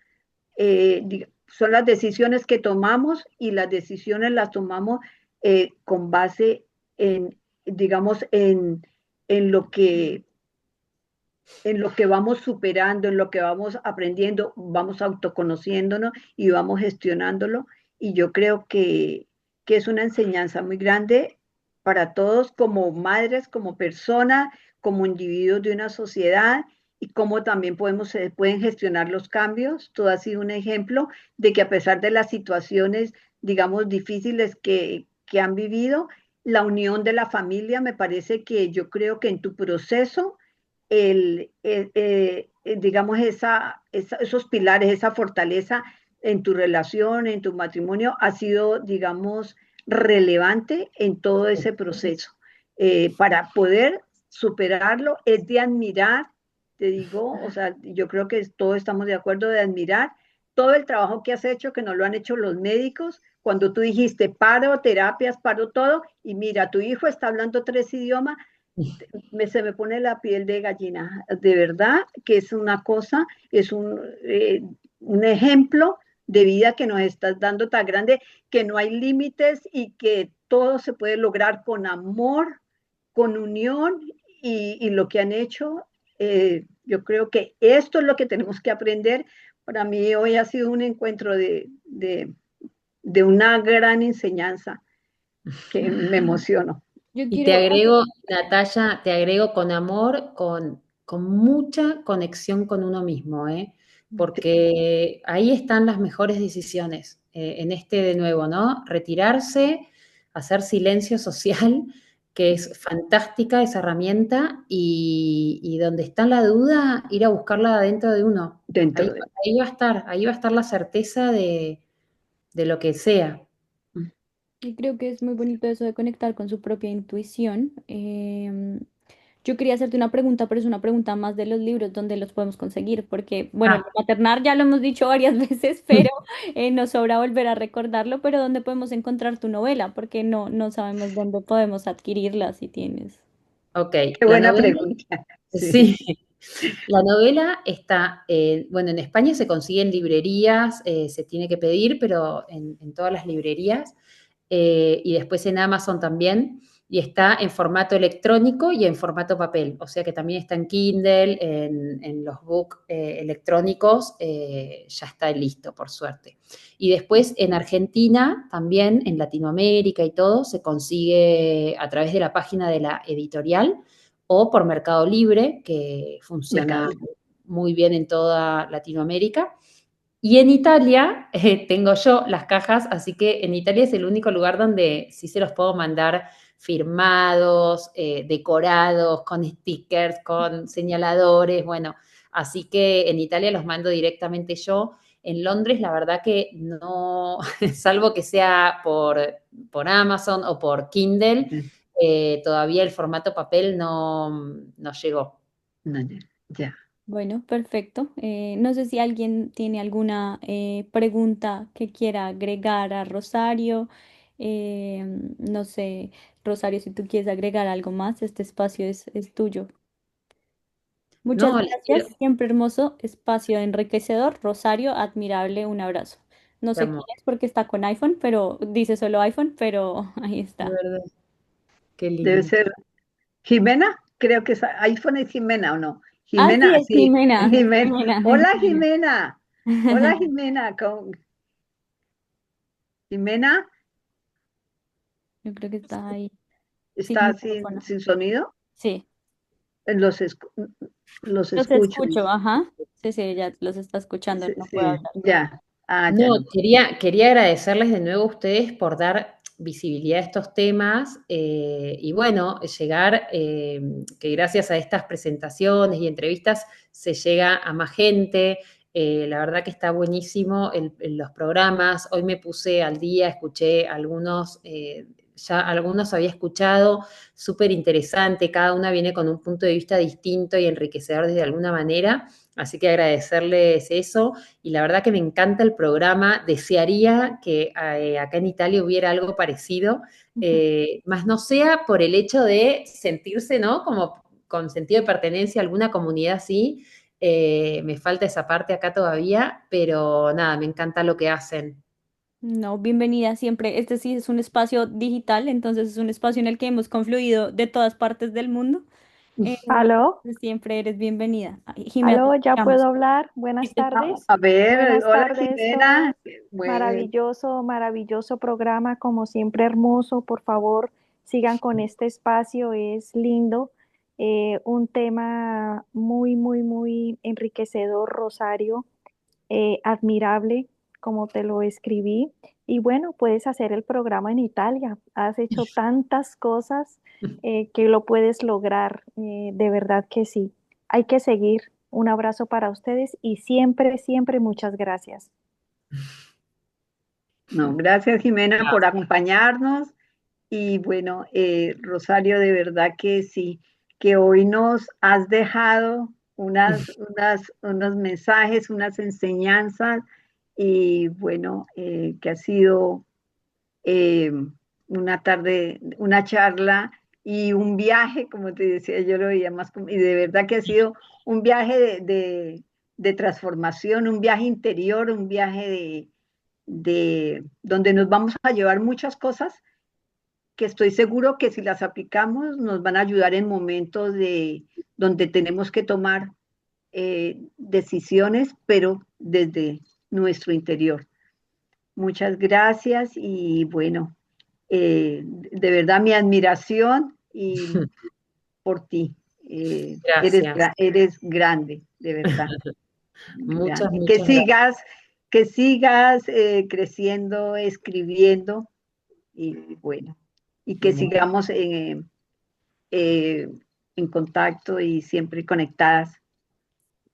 son las decisiones que tomamos y las decisiones las tomamos con base en, digamos, en lo que en lo que vamos superando, en lo que vamos aprendiendo, vamos autoconociéndonos y vamos gestionándolo. Y yo creo que es una enseñanza muy grande para todos como madres, como personas, como individuos de una sociedad y cómo también podemos, se pueden gestionar los cambios. Todo ha sido un ejemplo de que a pesar de las situaciones, digamos, difíciles que han vivido, la unión de la familia, me parece que yo creo que en tu proceso digamos, esos pilares, esa fortaleza en tu relación, en tu matrimonio, ha sido, digamos, relevante en todo ese proceso. Para poder superarlo es de admirar, te digo, o sea, yo creo que todos estamos de acuerdo de admirar todo el trabajo que has hecho, que no lo han hecho los médicos, cuando tú dijiste paro terapias, paro todo, y mira, tu hijo está hablando 3 idiomas, se me pone la piel de gallina. De verdad que es una cosa, es un ejemplo de vida que nos estás dando tan grande, que no hay límites y que todo se puede lograr con amor, con unión y lo que han hecho. Yo creo que esto es lo que tenemos que aprender. Para mí hoy ha sido un encuentro de una gran enseñanza que me emociono. Yo Y te quiero, agrego, Natalia, te agrego con amor, con mucha conexión con uno mismo, ¿eh? Porque ahí están las mejores decisiones, en este de nuevo, ¿no? Retirarse, hacer silencio social, que es fantástica esa herramienta, y donde está la duda, ir a buscarla dentro de uno. Dentro de... Ahí va a estar la certeza de lo que sea. y creo que es muy bonito eso de conectar con su propia intuición. Yo quería hacerte una pregunta, pero es una pregunta más de los libros donde los podemos conseguir, porque, bueno, Ah, lo maternar ya lo hemos dicho varias veces, pero nos sobra volver a recordarlo, pero ¿dónde podemos encontrar tu novela? Porque no sabemos dónde podemos adquirirla si tienes. ok, Qué la buena novela, pregunta. Sí. sí. La novela está, bueno, en España se consigue en librerías, se tiene que pedir, pero en todas las librerías, y después en Amazon también, y está en formato electrónico y en formato papel, o sea que también está en Kindle, en los books electrónicos, ya está listo, por suerte. Y después en Argentina, también en Latinoamérica y todo, se consigue a través de la página de la editorial, o por Mercado Libre, que funciona Mercado. muy bien en toda Latinoamérica. Y en Italia tengo yo las cajas, así que en Italia es el único lugar donde sí se los puedo mandar firmados, decorados, con stickers, con señaladores, bueno, así que en Italia los mando directamente yo. En Londres, la verdad que no, salvo que sea por Amazon o por Kindle, todavía el formato papel no llegó. No, ya. Ya. Bueno, perfecto. No sé si alguien tiene alguna pregunta que quiera agregar a Rosario. No sé, Rosario, si tú quieres agregar algo más, este espacio es tuyo. Muchas No, les quiero, gracias. Siempre hermoso, espacio enriquecedor. Rosario, admirable, un abrazo. No sé quién amo, es porque está con iPhone, pero dice solo iPhone, pero ahí de está. verdad, qué Debe lindo. ser Jimena, creo que es iPhone es Jimena o no. Ah, sí, Jimena, es sí, Jimena. Jimena. Jimena, es Hola Jimena. Jimena, hola Jimena, Jimena Yo creo que está ahí sin está micrófono. sin sonido, Sí. los, los Los escucho. escucho, ajá. Sí, sí, ella los está escuchando, Sí, no puedo sí, hablar. ya. Ah, No, ya no. quería agradecerles de nuevo a ustedes por dar visibilidad a estos temas, y bueno, llegar, que gracias a estas presentaciones y entrevistas se llega a más gente, La verdad que está buenísimo los programas. Hoy me puse al día, escuché algunos, ya algunos había escuchado, súper interesante, cada una viene con un punto de vista distinto y enriquecedor de alguna manera, así que agradecerles eso, y la verdad que me encanta el programa, desearía que acá en Italia hubiera algo parecido, más no sea por el hecho de sentirse, ¿no? Como con sentido de pertenencia a alguna comunidad así, me falta esa parte acá todavía, pero nada, me encanta lo que hacen. No, bienvenida siempre. Este sí es un espacio digital, entonces es un espacio en el que hemos confluido de todas partes del mundo. Aló, Siempre eres bienvenida. Ay, Jimena, te aló, ya puedo escuchamos. hablar. Sí, Buenas te tardes. A ver, Buenas hola tardes, Jimena. todo Bueno, maravilloso, maravilloso programa, como siempre hermoso. Por favor, sigan con este espacio, es lindo. Un tema muy, muy, muy enriquecedor, Rosario, admirable, como te lo escribí. Y bueno, puedes hacer el programa en Italia. Has hecho tantas cosas que lo puedes lograr. De verdad que sí. Hay que seguir. Un abrazo para ustedes y siempre, siempre muchas gracias. no, gracias Jimena por acompañarnos y bueno, Rosario, de verdad que sí, que hoy nos has dejado unos mensajes, unas enseñanzas y bueno, que ha sido eh, una tarde, una charla y un viaje, como te decía, yo lo veía más como, y de verdad que ha sido un viaje de transformación, un viaje interior, un viaje de donde nos vamos a llevar muchas cosas que estoy seguro que si las aplicamos nos van a ayudar en momentos de donde tenemos que tomar decisiones, pero desde nuestro interior. Muchas gracias y bueno, de verdad mi admiración y por ti. Gracias. Eres grande, de verdad, Muchas, grande. muchas gracias. Que sigas creciendo, escribiendo y bueno, y que sigamos eh, en contacto y siempre conectadas.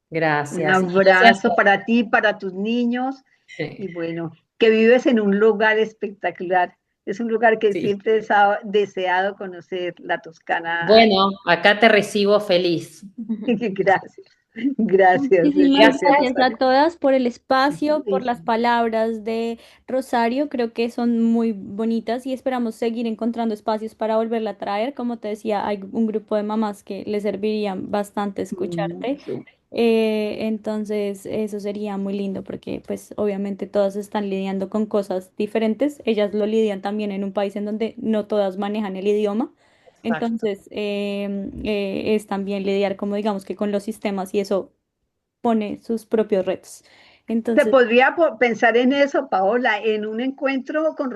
Un Gracias. Y gracias. abrazo para ti, para tus niños y bueno, que vives en un lugar espectacular. Es un lugar que Sí. siempre he deseado conocer, la Toscana. Bueno, acá te recibo feliz. Gracias, gracias, Muchísimas gracias, Gracias. gracias a Rosario. todas por el espacio, por Sí. las palabras de Rosario. Creo que son muy bonitas y esperamos seguir encontrando espacios para volverla a traer. Como te decía, hay un grupo de mamás que les servirían bastante escucharte. Mucho. Entonces, eso sería muy lindo porque, pues, obviamente todas están lidiando con cosas diferentes. Ellas lo lidian también en un país en donde no todas manejan el idioma. Exacto. Entonces, es también lidiar, como digamos que con los sistemas y eso pone sus propios retos. Se Entonces, podría pensar en eso, Paola, en un encuentro con